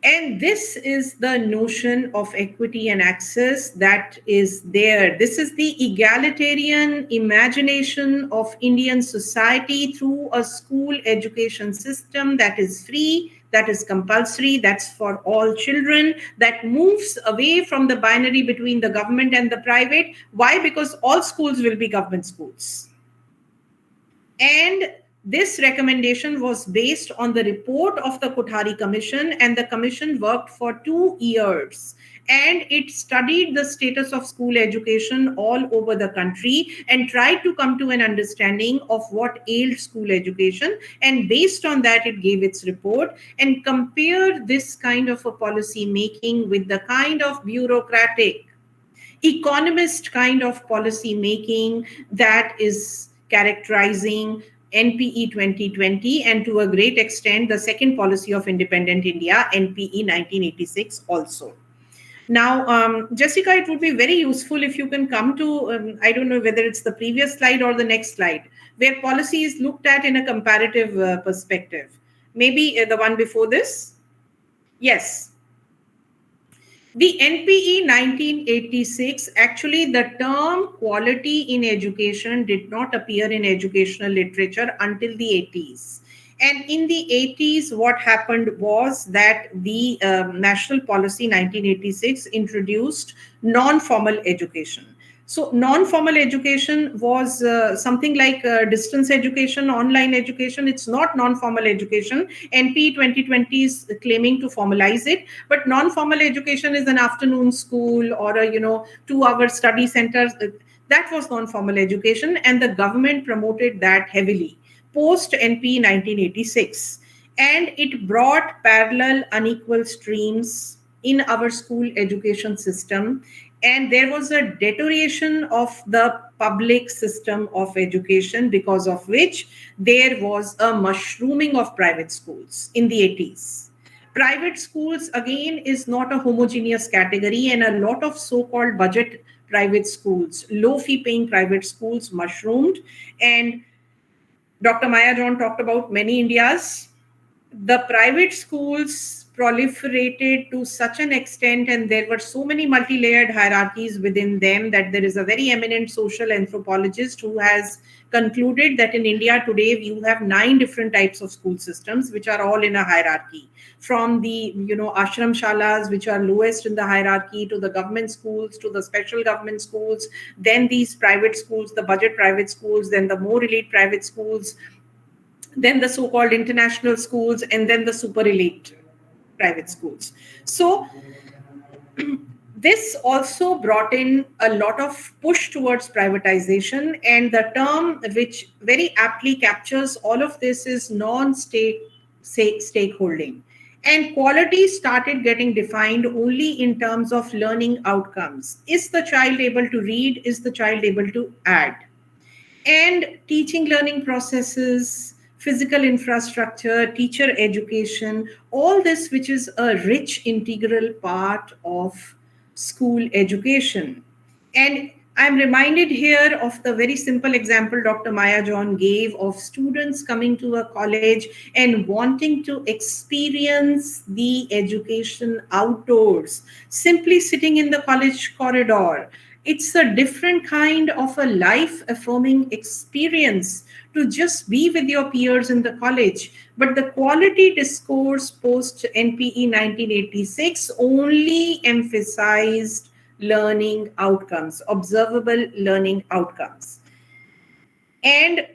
And this is the notion of equity and access that is there. This is the egalitarian imagination of Indian society through a school education system that is free, that is compulsory, that's for all children, that moves away from the binary between the government and the private. Why? Because all schools will be government schools. And this recommendation was based on the report of the Kothari Commission, and the commission worked for 2 years. And it studied the status of school education all over the country and tried to come to an understanding of what ailed school education. And based on that, it gave its report and compared this kind of a policy making with the kind of bureaucratic, economist kind of policy making that is characterizing NPE 2020, and to a great extent, the second policy of independent India, NPE 1986 also. Now, Jessica, it would be very useful if you can come to, I don't know whether it's the previous slide or the next slide, where policy is looked at in a comparative perspective. Maybe the one before this? Yes. The NPE 1986, actually the term quality in education did not appear in educational literature until the 80s. And in the 80s, what happened was that the National Policy 1986 introduced non-formal education. So non-formal education was something like distance education, online education. It's not non-formal education. NP 2020 is claiming to formalize it, but non-formal education is an afternoon school or a 2-hour study center. That was non-formal education, and the government promoted that heavily post NP 1986, and it brought parallel unequal streams in our school education system, and there was a deterioration of the public system of education, because of which there was a mushrooming of private schools in the 80s. Private schools, again, is not a homogeneous category, and a lot of so-called budget private schools, low fee paying private schools mushroomed. And Dr. Maya John talked about many Indias. The private schools proliferated to such an extent, and there were so many multi-layered hierarchies within them, that there is a very eminent social anthropologist who has concluded that in India today you have 9 different types of school systems, which are all in a hierarchy, from the ashram shalas, which are lowest in the hierarchy, to the government schools, to the special government schools, then these private schools, the budget private schools, then the more elite private schools, then the so-called international schools, and then the super elite private schools. So this also brought in a lot of push towards privatization, and the term which very aptly captures all of this is non-state stakeholding. And quality started getting defined only in terms of learning outcomes. Is the child able to read? Is the child able to add? And teaching learning processes, physical infrastructure, teacher education, all this which is a rich integral part of school education. And I'm reminded here of the very simple example Dr. Maya John gave of students coming to a college and wanting to experience the education outdoors, simply sitting in the college corridor. It's a different kind of a life affirming experience to just be with your peers in the college. But the quality discourse post NPE 1986 only emphasized learning outcomes, observable learning outcomes. And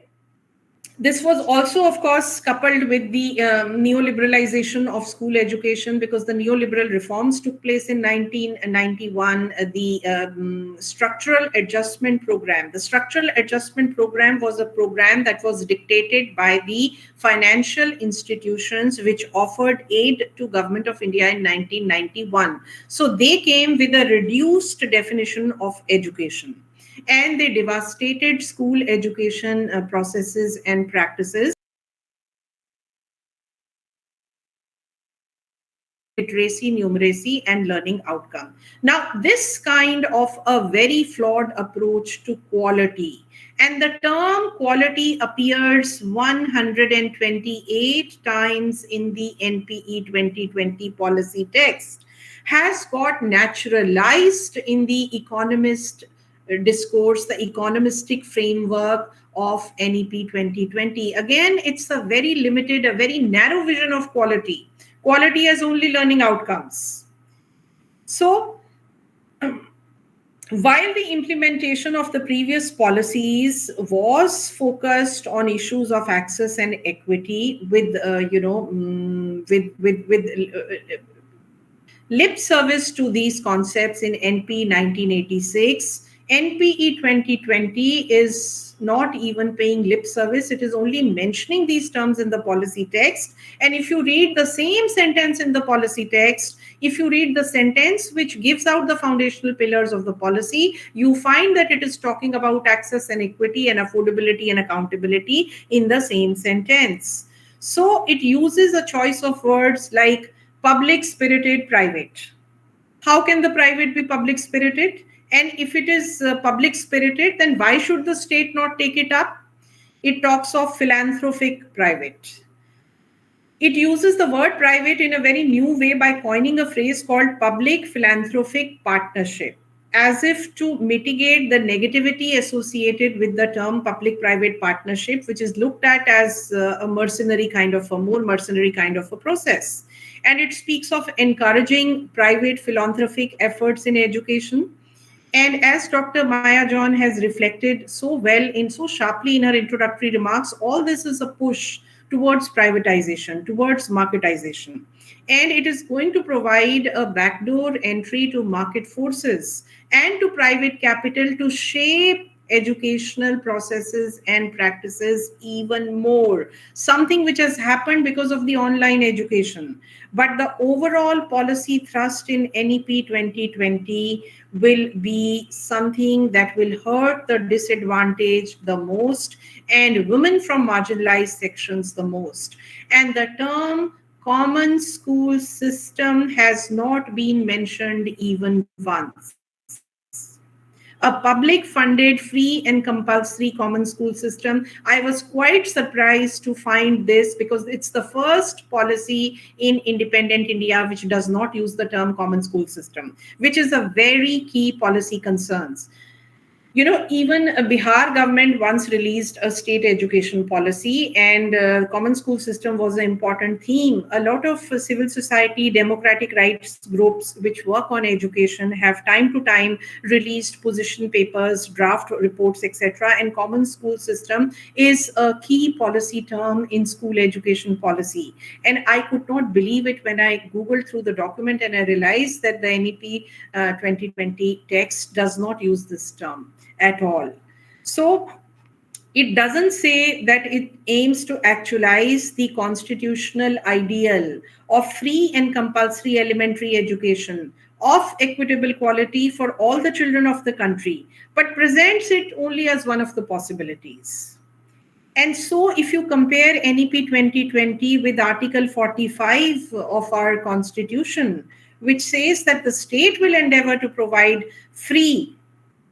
this was also, of course, coupled with the neoliberalization of school education, because the neoliberal reforms took place in 1991. The structural adjustment program. The structural adjustment program was a program that was dictated by the financial institutions which offered aid to Government of India in 1991. So they came with a reduced definition of education, and they devastated school education processes and practices. Literacy, numeracy, and learning outcome. Now, this kind of a very flawed approach to quality, and the term quality appears 128 times in the NPE 2020 policy text, has got naturalized in the economist discourse, the economistic framework of NEP 2020. Again, it's a very limited, a very narrow vision of quality. Quality as only learning outcomes. So, while the implementation of the previous policies was focused on issues of access and equity, with lip service to these concepts in NP 1986, NPE 2020 is not even paying lip service. It is only mentioning these terms in the policy text. And if you read the same sentence in the policy text, if you read the sentence which gives out the foundational pillars of the policy, you find that it is talking about access and equity and affordability and accountability in the same sentence. So it uses a choice of words like public spirited private. How can the private be public spirited? And if it is public spirited, then why should the state not take it up? It talks of philanthropic private. It uses the word private in a very new way by coining a phrase called public philanthropic partnership, as if to mitigate the negativity associated with the term public private partnership, which is looked at as a more mercenary kind of a process. And it speaks of encouraging private philanthropic efforts in education. And as Dr. Maya John has reflected so sharply in her introductory remarks, all this is a push towards privatization, towards marketization. And it is going to provide a backdoor entry to market forces and to private capital to shape educational processes and practices even more. Something which has happened because of the online education. But the overall policy thrust in NEP 2020 will be something that will hurt the disadvantaged the most and women from marginalized sections the most. And the term common school system has not been mentioned even once. A public funded, free, and compulsory common school system. I was quite surprised to find this because it's the first policy in independent India which does not use the term common school system, which is a very key policy concerns. Even Bihar government once released a state education policy, and common school system was an important theme. A lot of civil society, democratic rights groups which work on education have time to time released position papers, draft reports, etc. And common school system is a key policy term in school education policy. And I could not believe it when I Googled through the document and I realized that the NEP 2020 text does not use this term at all. So it doesn't say that it aims to actualize the constitutional ideal of free and compulsory elementary education, of equitable quality for all the children of the country, but presents it only as one of the possibilities. And so, if you compare NEP 2020 with Article 45 of our Constitution, which says that the state will endeavor to provide free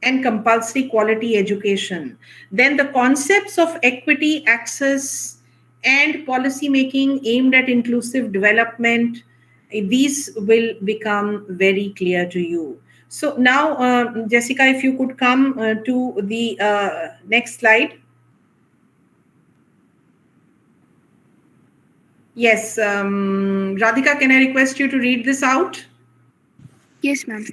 and compulsory quality education, then the concepts of equity, access, and policy making aimed at inclusive development, these will become very clear to you. So now, Jessica, if you could come to the next slide. Yes, Radhika, can I request you to read this out? Yes, ma'am.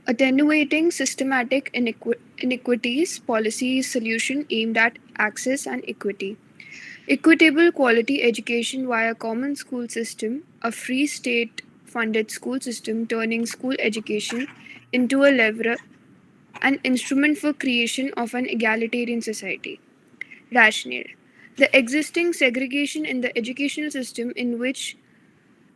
Attenuating systematic inequities policy solution aimed at access and equity. Equitable quality education via common school system, a free state funded school system turning school education into a lever, an instrument for creation of an egalitarian society. Rationale. The existing segregation in the educational system in which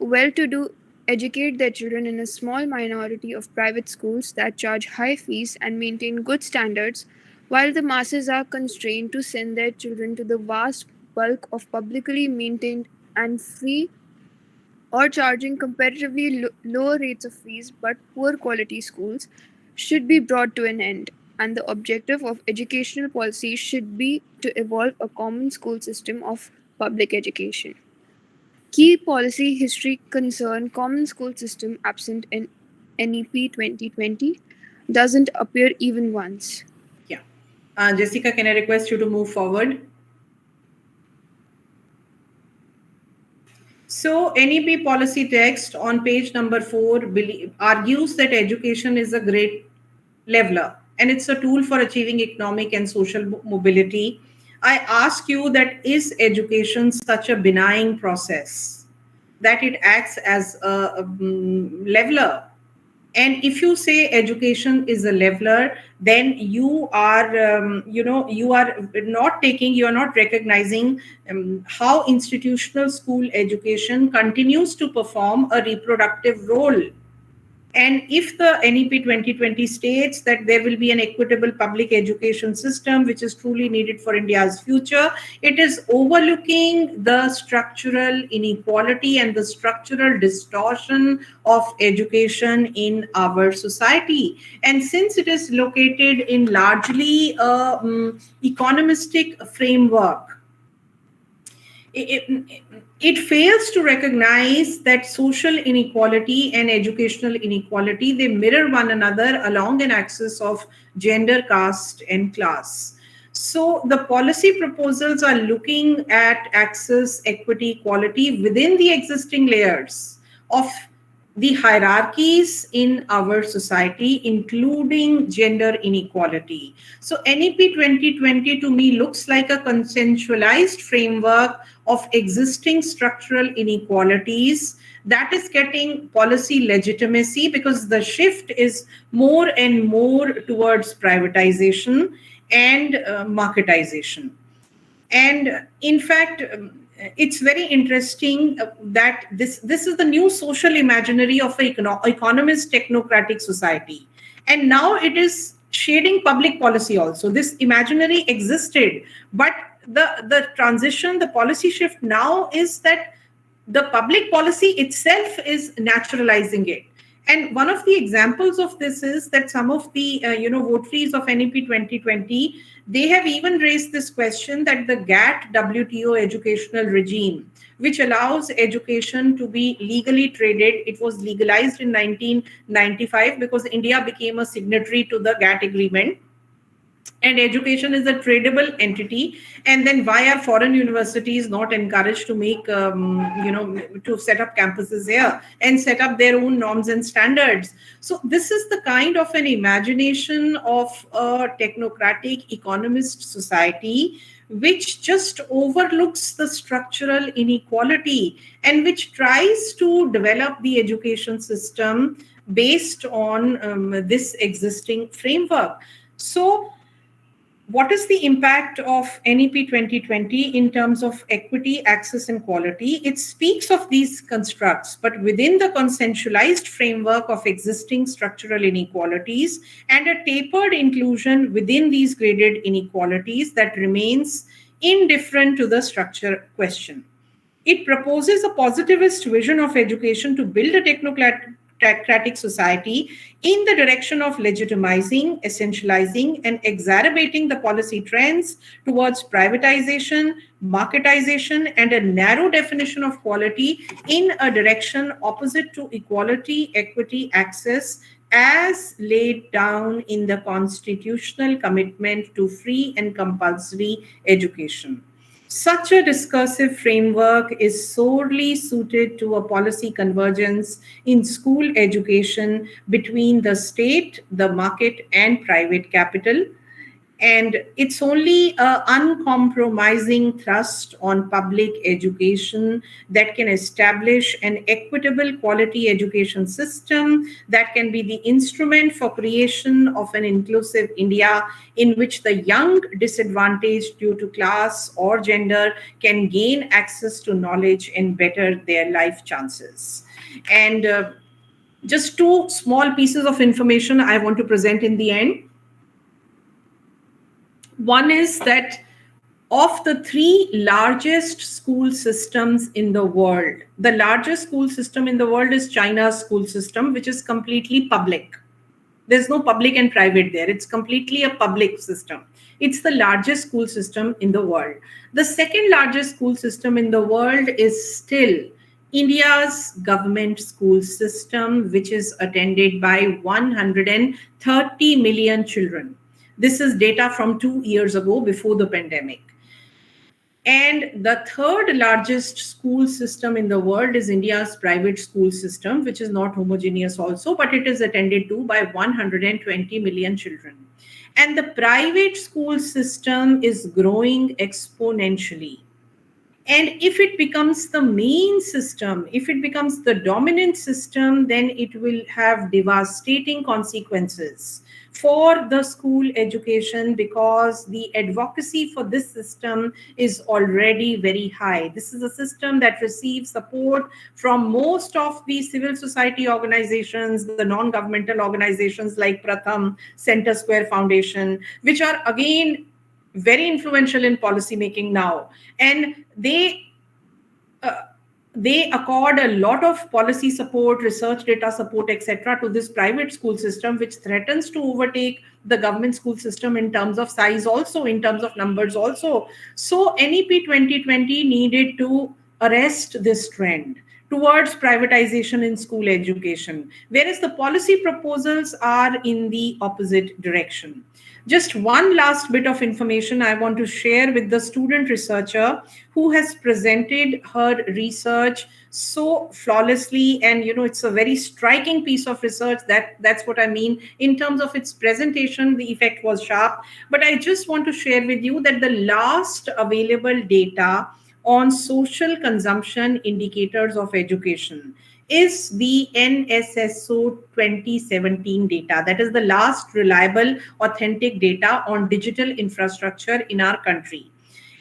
well-to-do educate their children in a small minority of private schools that charge high fees and maintain good standards, while the masses are constrained to send their children to the vast bulk of publicly maintained and free or charging comparatively lower rates of fees but poor quality schools, should be brought to an end. And the objective of educational policy should be to evolve a common school system of public education. Key policy history concern common school system absent in NEP 2020 doesn't appear even once. Yeah. Jessica, can I request you to move forward? So NEP policy text on page number 4 argues that education is a great leveler and it's a tool for achieving economic and social mobility. I ask you, that is education such a benign process that it acts as a leveler? And if you say education is a leveler, then you are not recognizing how institutional school education continues to perform a reproductive role. And if the NEP 2020 states that there will be an equitable public education system, which is truly needed for India's future, it is overlooking the structural inequality and the structural distortion of education in our society. And since it is located in largely economistic framework, It fails to recognize that social inequality and educational inequality, they mirror one another along an axis of gender, caste, and class. So the policy proposals are looking at access, equity, equality within the existing layers of the hierarchies in our society, including gender inequality. So NEP 2020 to me looks like a consensualized framework of existing structural inequalities that is getting policy legitimacy because the shift is more and more towards privatization and marketization. And in fact, it's very interesting that this is the new social imaginary of an economist technocratic society. And now it is shading public policy also. This imaginary existed, but the transition, the policy shift now is that the public policy itself is naturalizing it. And one of the examples of this is that some of the votaries of NEP 2020, they have even raised this question that the GATT WTO educational regime, which allows education to be legally traded, it was legalized in 1995 because India became a signatory to the GATT agreement, and education is a tradable entity. And then why are foreign universities not encouraged to make to set up campuses here and set up their own norms and standards? So this is the kind of an imagination of a technocratic economist society which just overlooks the structural inequality and which tries to develop the education system based on this existing framework. So what is the impact of NEP 2020 in terms of equity, access, and quality? It speaks of these constructs, but within the consensualized framework of existing structural inequalities and a tapered inclusion within these graded inequalities that remains indifferent to the structure question. It proposes a positivist vision of education to build a technocratic society in the direction of legitimizing, essentializing, and exacerbating the policy trends towards privatization, marketization, and a narrow definition of quality in a direction opposite to equality, equity, access, as laid down in the constitutional commitment to free and compulsory education. Such a discursive framework is sorely suited to a policy convergence in school education between the state, the market, and private capital. And it's only an uncompromising thrust on public education that can establish an equitable quality education system that can be the instrument for creation of an inclusive India in which the young disadvantaged due to class or gender can gain access to knowledge and better their life chances. And just two small pieces of information I want to present in the end. One is that of the three largest school systems in the world, the largest school system in the world is China's school system, which is completely public. There's no public and private there. It's completely a public system. It's the largest school system in the world. The second largest school system in the world is still India's government school system, which is attended by 130 million children. This is data from 2 years ago before the pandemic. And the third largest school system in the world is India's private school system, which is not homogeneous also, but it is attended to by 120 million children. And the private school system is growing exponentially. And if it becomes the main system, if it becomes the dominant system, then it will have devastating consequences for the school education because the advocacy for this system is already very high. This is a system that receives support from most of the civil society organizations, the non-governmental organizations like Pratham, Center Square Foundation, which are again very influential in policy making now. And they accord a lot of policy support, research data support, etc., to this private school system, which threatens to overtake the government school system in terms of size also, in terms of numbers also. So NEP 2020 needed to arrest this trend towards privatization in school education, whereas the policy proposals are in the opposite direction. Just one last bit of information I want to share with the student researcher who has presented her research so flawlessly, and it's a very striking piece of research. That's what I mean in terms of its presentation. The effect was sharp, but I just want to share with you that the last available data on social consumption indicators of education is the NSSO 2017 data. That is the last reliable, authentic data on digital infrastructure in our country.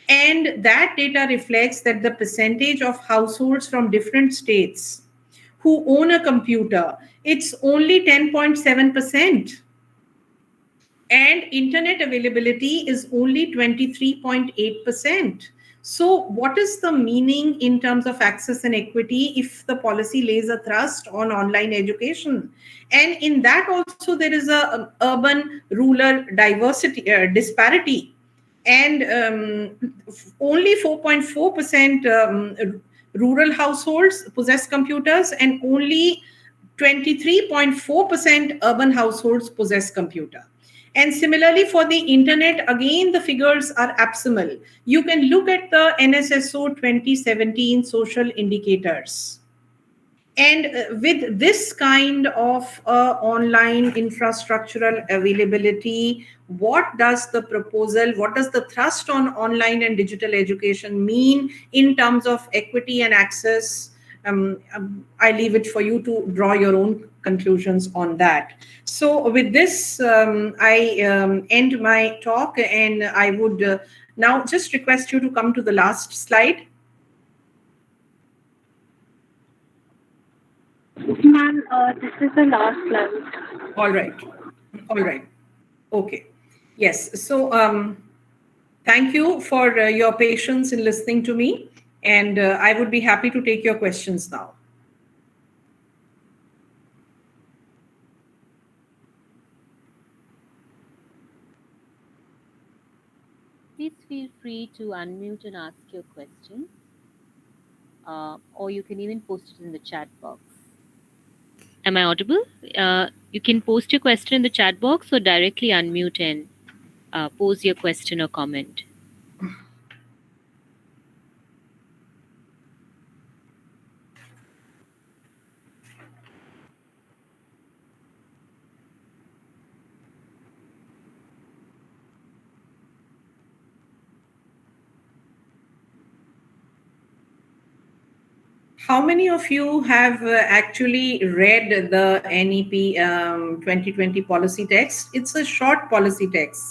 And that data reflects that the percentage of households from different states who own a computer, it's only 10.7%. And internet availability is only 23.8%. So, what is the meaning in terms of access and equity if the policy lays a thrust on online education? And in that also, there is a urban rural diversity disparity, and only 4.4% rural households possess computers, and only 23.4% urban households possess computer. And similarly, for the internet, again, the figures are abysmal. You can look at the NSSO 2017 social indicators. And with this kind of online infrastructural availability, what does the proposal, what does the thrust on online and digital education mean in terms of equity and access? I leave it for you to draw your own conclusions on that. So with this, I end my talk, and I would now just request you to come to the last slide. Ma'am, this is the last slide. All right. Okay. Yes. So thank you for your patience in listening to me, and I would be happy to take your questions now. Please feel free to unmute and ask your question, or you can even post it in the chat box. Am I audible? You can post your question in the chat box or directly unmute and pose your question or comment. How many of you have actually read the NEP 2020 policy text? It's a short policy text.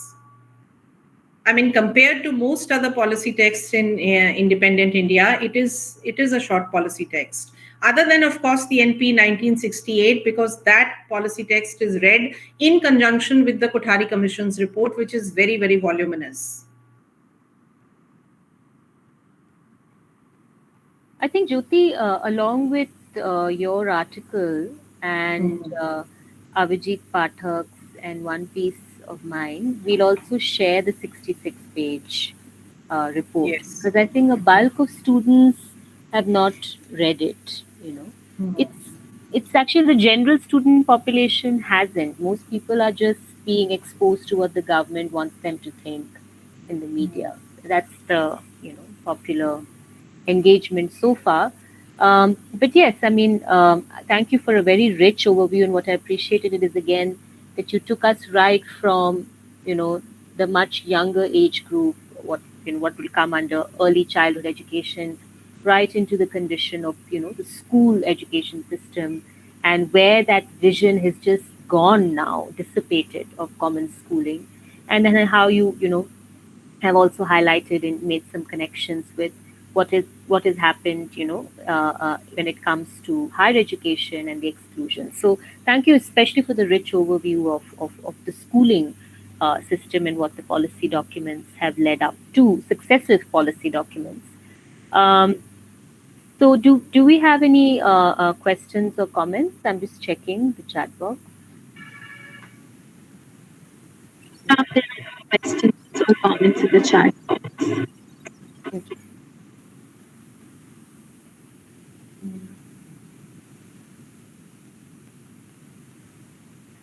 I mean, compared to most other policy texts in independent India, it is a short policy text. Other than, of course, the NP 1968, because that policy text is read in conjunction with the Kothari Commission's report, which is very, very voluminous. I think, Jyoti, along with your article and Avijit Pathak's and one piece of mine, we'll also share the 66-page report. Yes. Because I think a bulk of students have not read it, It's actually the general student population hasn't. Most people are just being exposed to what the government wants them to think in the media. That's the, popular engagement so far. But yes, I mean, thank you for a very rich overview. And what I appreciated it is, again, that you took us right from, the much younger age group, what will come under early childhood education, right into the condition of, the school education system, and where that vision has just gone now, dissipated, of common schooling. And then how you have also highlighted and made some connections with what has happened, when it comes to higher education and the exclusion. So thank you, especially for the rich overview of the schooling system and what the policy documents have led up to, successive policy documents. So do we have any questions or comments? I'm just checking the chat box. Questions or comments in the chat box. Thank you.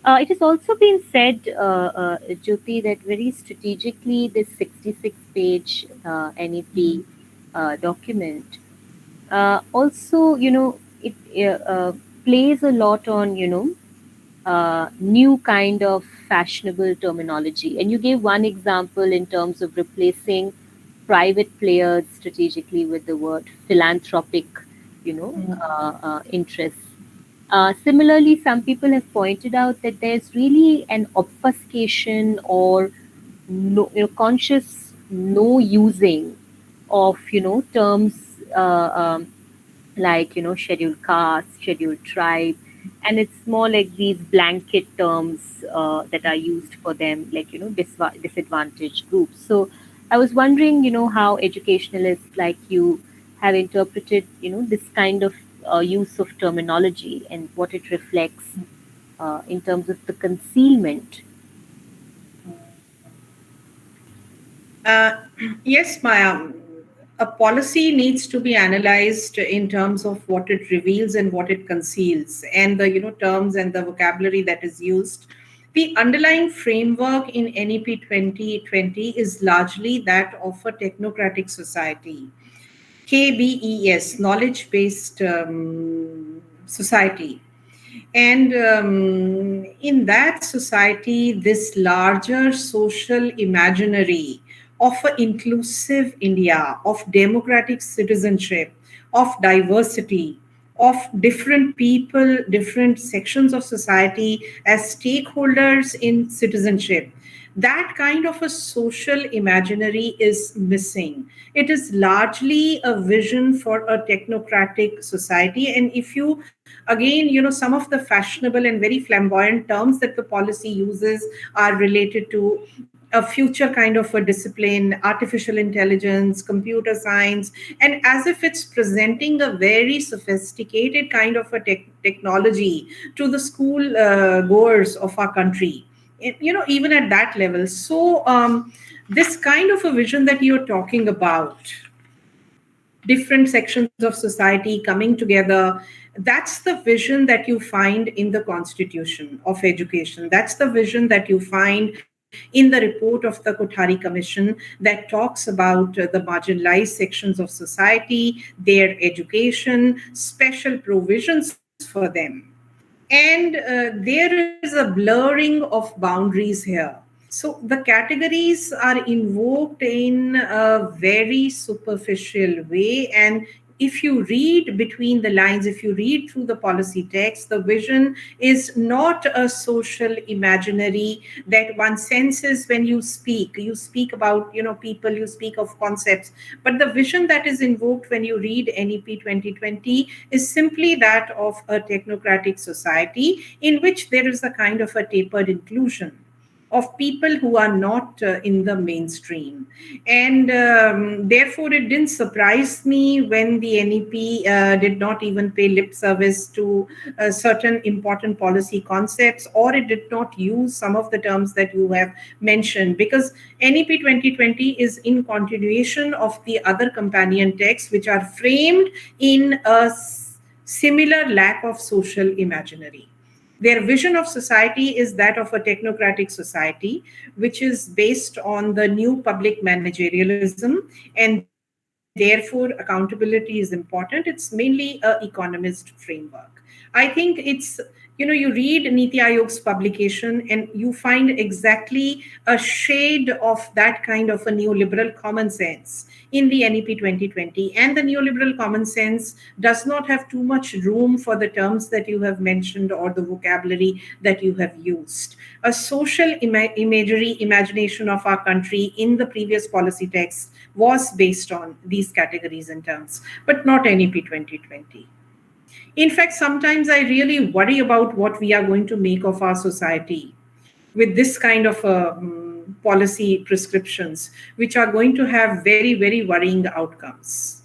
It has also been said, Jyoti, that very strategically this 66-page NEP document also, it plays a lot on, new kind of fashionable terminology. And you gave one example in terms of replacing private players strategically with the word philanthropic, interests. Similarly, some people have pointed out that there's really an obfuscation or no, conscious no using of terms like scheduled caste, scheduled tribe, and it's more like these blanket terms that are used for them, like disadvantaged groups. So I was wondering, how educationalists like you have interpreted this kind of use of terminology and what it reflects in terms of the concealment. Uh, yes, Maya. A policy needs to be analyzed in terms of what it reveals and what it conceals, and the terms and the vocabulary that is used. The underlying framework in NEP 2020 is largely that of a technocratic society. KBES, knowledge based society. And in that society, this larger social imaginary of an inclusive India, of democratic citizenship, of diversity, of different people, different sections of society as stakeholders in citizenship, that kind of a social imaginary is missing. It is largely a vision for a technocratic society. And if you, again, some of the fashionable and very flamboyant terms that the policy uses are related to a future kind of a discipline, artificial intelligence, computer science, and as if it's presenting a very sophisticated kind of a technology to the school goers of our country, even at that level. So this kind of a vision that you're talking about, different sections of society coming together, that's the vision that you find in the constitution of education. That's the vision that you find in the report of the Kothari Commission that talks about the marginalized sections of society, their education, special provisions for them. And there is a blurring of boundaries here. So the categories are invoked in a very superficial way. And if you read between the lines, if you read through the policy text, the vision is not a social imaginary that one senses when you speak. You speak about, people, you speak of concepts. But the vision that is invoked when you read NEP 2020 is simply that of a technocratic society in which there is a kind of a tapered inclusion of people who are not in the mainstream. And therefore, it didn't surprise me when the NEP did not even pay lip service to certain important policy concepts, or it did not use some of the terms that you have mentioned, because NEP 2020 is in continuation of the other companion texts, which are framed in a similar lack of social imaginary. Their vision of society is that of a technocratic society, which is based on the new public managerialism, and therefore accountability is important. It's mainly a economist framework. I think it's, you read Niti Aayog's publication and you find exactly a shade of that kind of a neoliberal common sense in the NEP 2020. And the neoliberal common sense does not have too much room for the terms that you have mentioned or the vocabulary that you have used. A social imagery, imagination of our country in the previous policy text was based on these categories and terms, but not NEP 2020. In fact, sometimes I really worry about what we are going to make of our society with this kind of policy prescriptions, which are going to have very, very worrying outcomes.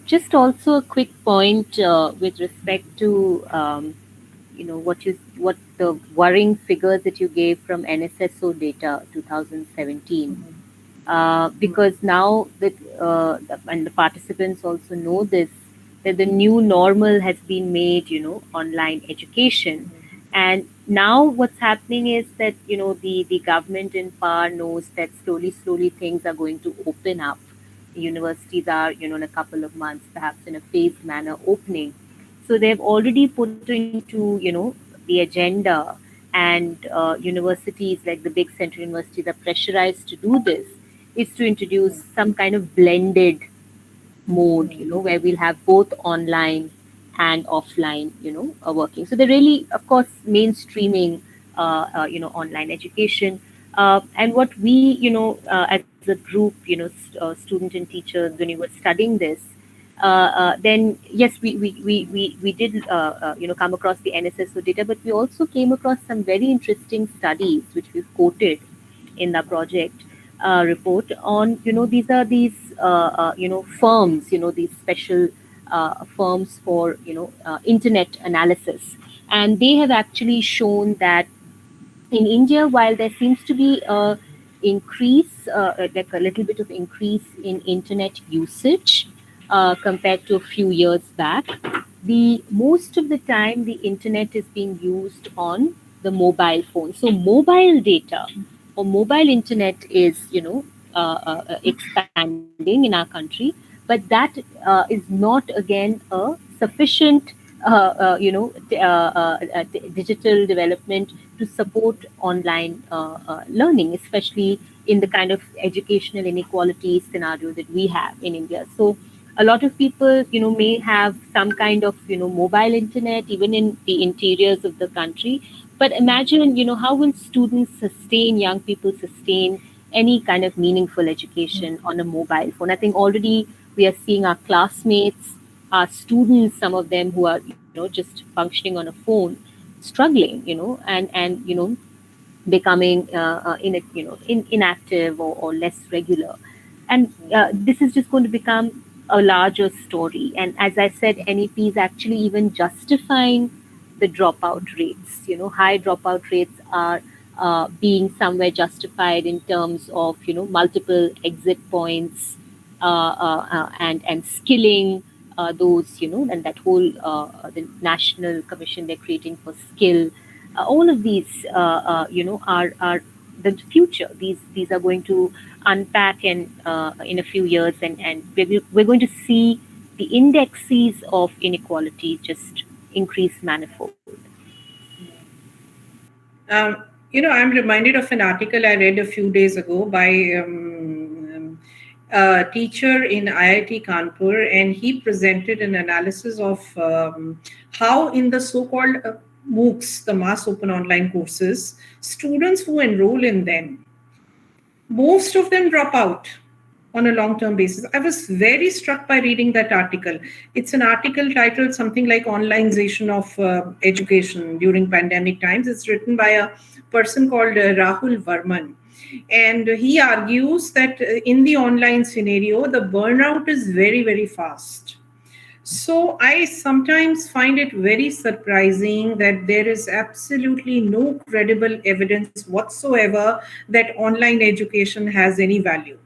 Just also a quick point with respect to what the worrying figures that you gave from NSSO data 2017, because now that and the participants also know this, that the new normal has been made, online education. And now what's happening is that, the government in power knows that slowly things are going to open up. Universities are, in a couple of months, perhaps in a phased manner, opening. So they've already put into, the agenda, and universities like the big central universities are pressurized to do this, is to introduce some kind of blended mode, where we'll have both online and offline, working. So they're really, of course, mainstreaming, online education. And what we, as a group, student and teachers, when we were studying this, then yes, we did, come across the NSSO data, but we also came across some very interesting studies which we've quoted in the project report on, these firms, these special firms for, internet analysis. And they have actually shown that in India, while there seems to be a increase, like a little bit of increase in internet usage compared to a few years back, the most of the time the internet is being used on the mobile phone. So mobile data or mobile internet is, expanding in our country, but that is not again a sufficient digital development to support online learning, especially in the kind of educational inequality scenario that we have in India. So a lot of people, may have some kind of, mobile internet even in the interiors of the country. But imagine, how will students sustain, young people sustain any kind of meaningful education on a mobile phone? I think already we are seeing our classmates, our students, some of them who are, just functioning on a phone, struggling, and becoming inactive or less regular. And this is just going to become a larger story. And as I said, NEP is actually even justifying the dropout rates. High dropout rates are being somewhere justified in terms of, multiple exit points, and skilling those, and that whole the national commission they're creating for skill. All of these, are the future. These are going to unpack in a few years, and we're going to see the indexes of inequality just increase manifold. I'm reminded of an article I read a few days ago by a teacher in IIT Kanpur, and he presented an analysis of how in the so-called MOOCs, the mass open online courses, students who enroll in them, most of them drop out on a long-term basis. I was very struck by reading that article. It's an article titled something like Onlineization of Education During Pandemic Times. It's written by a person called Rahul Varman. And he argues that in the online scenario, the burnout is very, very fast. So I sometimes find it very surprising that there is absolutely no credible evidence whatsoever that online education has any value.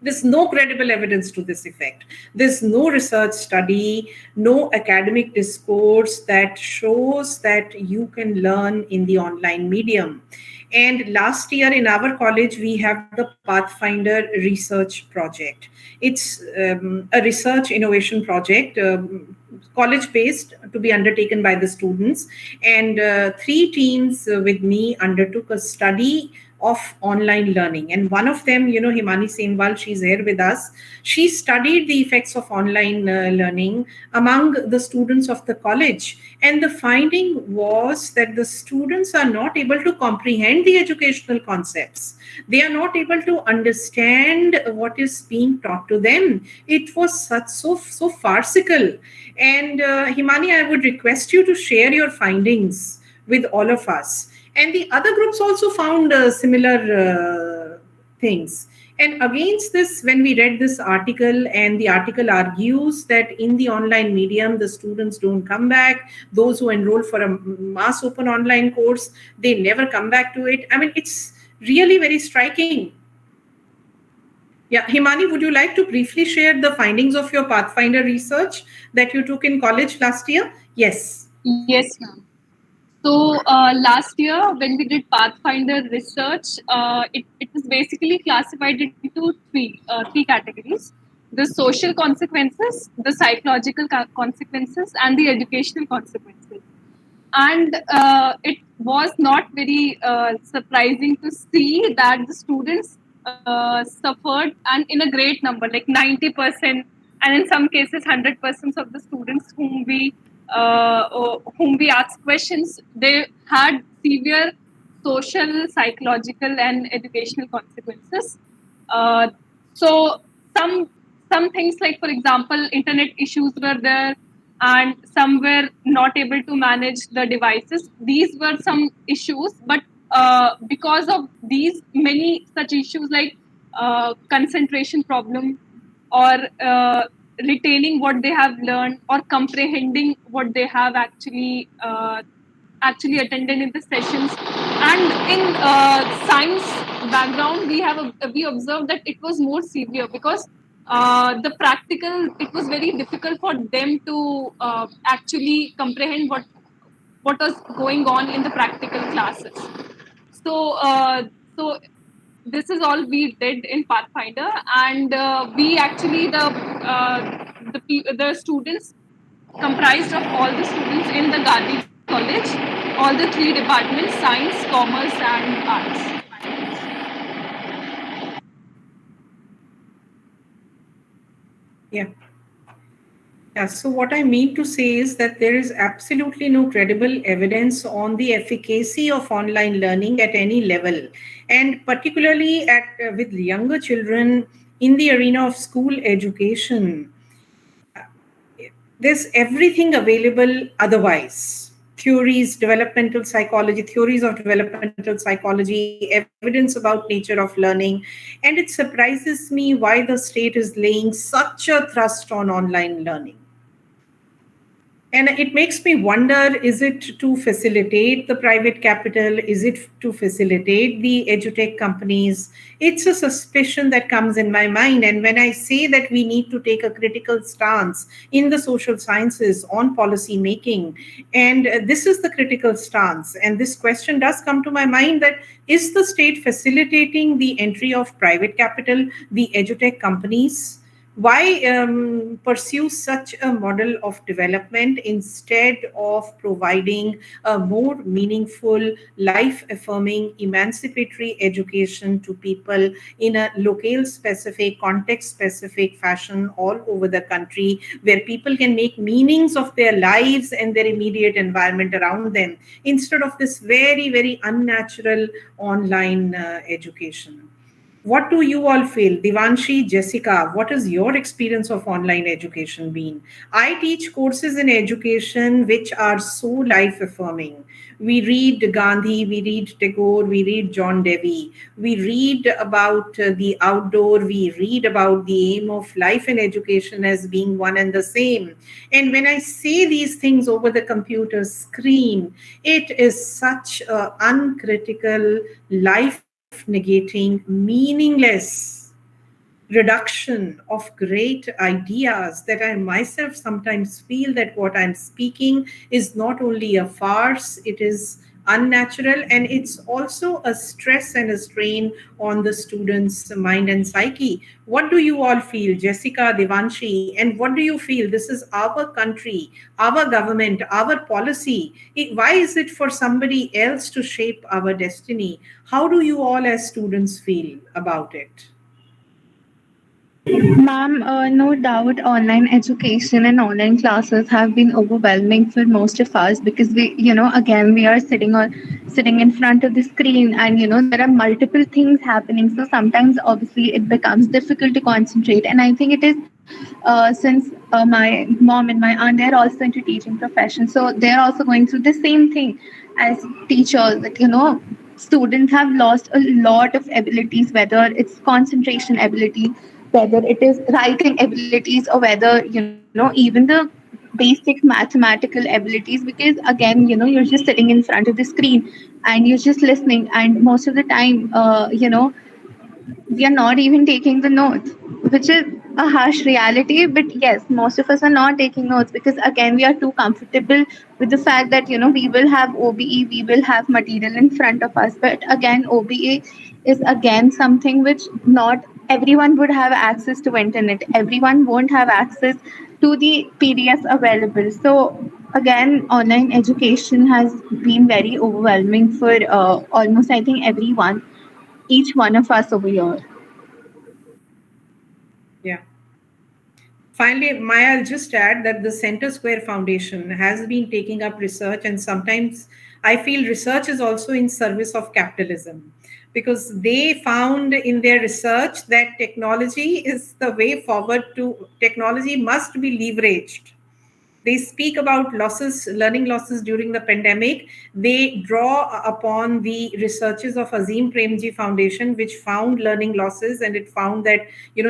There's no credible evidence to this effect. There's no research study, no academic discourse that shows that you can learn in the online medium. And last year in our college, we have the Pathfinder Research Project. It's a research innovation project, college-based, to be undertaken by the students. And 3 teams with me undertook a study of online learning. And one of them, Himani Senwal, she's here with us. She studied the effects of online learning among the students of the college. And the finding was that the students are not able to comprehend the educational concepts. They are not able to understand what is being taught to them. It was so farcical. And Himani, I would request you to share your findings with all of us. And the other groups also found similar things. And against this, when we read this article, and the article argues that in the online medium, the students don't come back. Those who enroll for a mass open online course, they never come back to it. I mean, it's really very striking. Yeah, Himani, would you like to briefly share the findings of your Pathfinder research that you took in college last year? Yes. Yes, ma'am. So last year, when we did Pathfinder research, it was basically classified into three categories: the social consequences, the psychological consequences, and the educational consequences. And it was not very surprising to see that the students suffered, and in a great number, like 90%, and in some cases 100% of the students whom we asked questions, they had severe social, psychological, and educational consequences. Uh, so some some things, like for example, internet issues were there, and some were not able to manage the devices. These were some issues, but because of these many such issues, like concentration problem, or retaining what they have learned, or comprehending what they have actually attended in the sessions. And in science background, we observed that it was more severe, because the practical, it was very difficult for them to actually comprehend what was going on in the practical classes. So this is all we did in Pathfinder, and we actually the students comprised of all the students in the Gandhi College, all the three departments: science, commerce, and arts. Yeah. Yeah, so what I mean to say is that there is absolutely no credible evidence on the efficacy of online learning at any level, and particularly with younger children in the arena of school education. There's everything available otherwise. Theories of developmental psychology, evidence about nature of learning. And it surprises me why the state is laying such a thrust on online learning. And it makes me wonder, is it to facilitate the private capital? Is it to facilitate the edutech companies? It's a suspicion that comes in my mind. And when I say that we need to take a critical stance in the social sciences on policy making, and this is the critical stance. And this question does come to my mind, that is the state facilitating the entry of private capital, the edutech companies? Why pursue such a model of development instead of providing a more meaningful, life affirming, emancipatory education to people in a locale specific, context specific fashion all over the country, where people can make meanings of their lives and their immediate environment around them, instead of this very, very unnatural online education? What do you all feel? Divanshi, Jessica, what is your experience of online education been? I teach courses in education which are so life affirming. We read Gandhi, we read Tagore, we read John Dewey, we read about the outdoor, we read about the aim of life and education as being one and the same. And when I say these things over the computer screen, it is such an uncritical, life negating, meaningless reduction of great ideas that I myself sometimes feel that what I'm speaking is not only a farce, it is unnatural, and it's also a stress and a strain on the students' mind and psyche. What do you all feel, Jessica, Devanshi, and what do you feel? This is our country, our government, our policy. Why is it for somebody else to shape our destiny? How do you all as students feel about it? Ma'am, no doubt online education and online classes have been overwhelming for most of us because again, we are sitting in front of the screen, and there are multiple things happening. So sometimes, obviously, it becomes difficult to concentrate. And I think it is since my mom and my aunt, they're also into teaching profession, so they're also going through the same thing as teachers. That students have lost a lot of abilities, whether it's concentration ability, whether it is writing abilities, or whether even the basic mathematical abilities, because again you're just sitting in front of the screen and you're just listening, and most of the time We are not even taking the notes, which is a harsh reality. But yes, most of us are not taking notes because again we are too comfortable with the fact that we will have OBE, we will have material in front of us. But again, OBE is again something which not everyone would have access to internet. Everyone won't have access to the PDFs available. So again, online education has been very overwhelming for almost I think everyone, each one of us over here. Yeah. Finally, Maya, I'll just add that the Center Square Foundation has been taking up research, and sometimes I feel research is also in service of capitalism because they found in their research that technology is the way forward to technology must be leveraged. They speak about losses, learning losses during the pandemic. They draw upon the researches of Azim Premji Foundation, which found learning losses, and it found that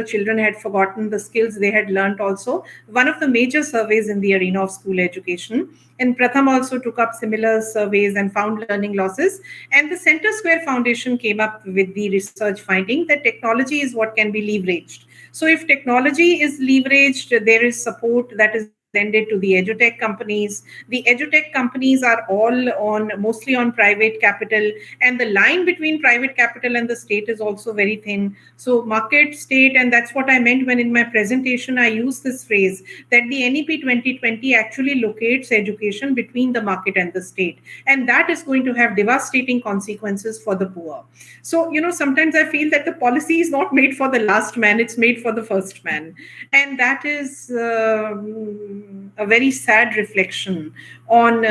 children had forgotten the skills they had learned. Also, one of the major surveys in the arena of school education. And Pratham also took up similar surveys and found learning losses. And the Center Square Foundation came up with the research finding that technology is what can be leveraged. So if technology is leveraged, there is support that is extended to the edutech companies. The edutech companies are all on mostly on private capital, and the line between private capital and the state is also very thin. So market state, and that's what I meant when in my presentation I used this phrase that the NEP 2020 actually locates education between the market and the state, and that is going to have devastating consequences for the poor. So sometimes I feel that the policy is not made for the last man, it's made for the first man, and that is a very sad reflection on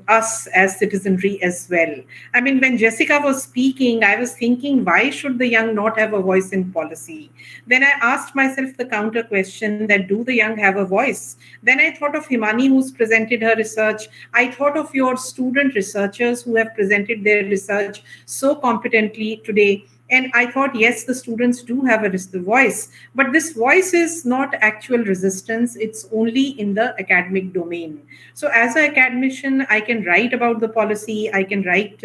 us as citizenry as well. I mean, when Jessica was speaking, I was thinking, why should the young not have a voice in policy? Then I asked myself the counter question that do the young have a voice? Then I thought of Himani, who's presented her research. I thought of your student researchers who have presented their research so competently today. And I thought, yes, the students do have a voice, but this voice is not actual resistance. It's only in the academic domain. So as an academician, I can write about the policy. I can write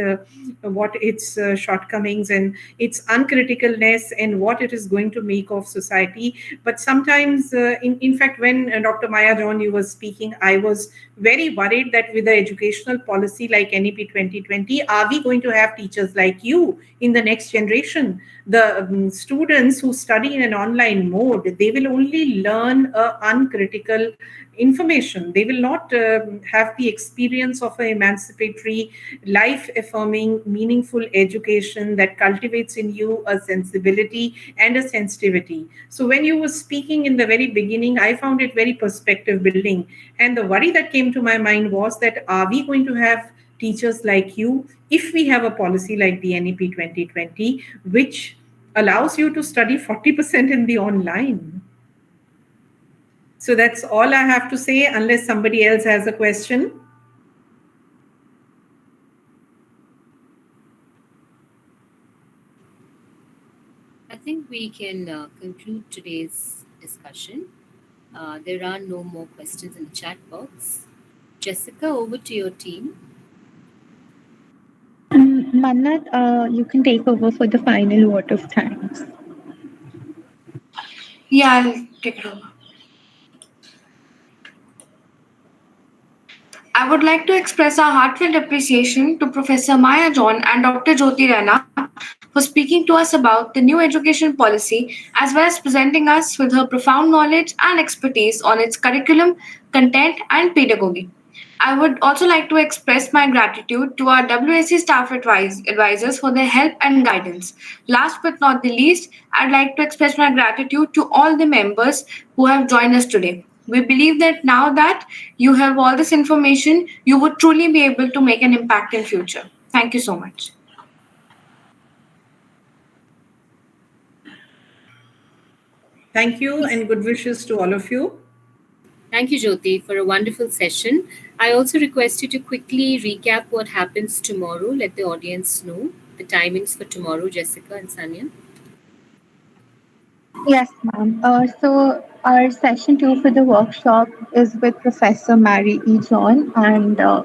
what its shortcomings and its uncriticalness and what it is going to make of society. But sometimes, in fact, when Dr. Maya John, you were speaking, I was very worried that with the educational policy like NEP 2020, are we going to have teachers like you in the next generation? The students who study in an online mode, they will only learn uncritical information. They will not have the experience of an emancipatory, life affirming, meaningful education that cultivates in you a sensibility and a sensitivity. So when you were speaking in the very beginning, I found it very perspective building. And the worry that came to my mind was that are we going to have teachers like you if we have a policy like the NEP 2020, which allows you to study 40% in the online? So that's all I have to say, unless somebody else has a question. I think we can conclude today's discussion. There are no more questions in the chat box. Jessica, over to your team. Mannat, you can take over for the final vote of thanks. Yeah, I'll take it over. I would like to express our heartfelt appreciation to Professor Maya John and Dr. Jyoti Rana for speaking to us about the new education policy, as well as presenting us with her profound knowledge and expertise on its curriculum, content, and pedagogy. I would also like to express my gratitude to our WSC staff advisors for their help and guidance. Last but not the least, I'd like to express my gratitude to all the members who have joined us today. We believe that now that you have all this information, you would truly be able to make an impact in future. Thank you so much. Thank you and good wishes to all of you. Thank you, Jyoti, for a wonderful session. I also request you to quickly recap what happens tomorrow. Let the audience know the timings for tomorrow, Jessica and Sanya. Yes, ma'am. So our session 2 for the workshop is with Professor Mary E. John, and the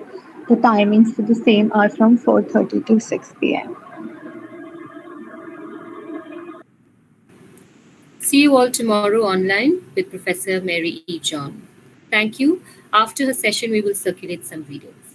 timings for the same are from 4:30 to 6 p.m. See you all tomorrow online with Professor Mary E. John. Thank you. After her session, we will circulate some videos.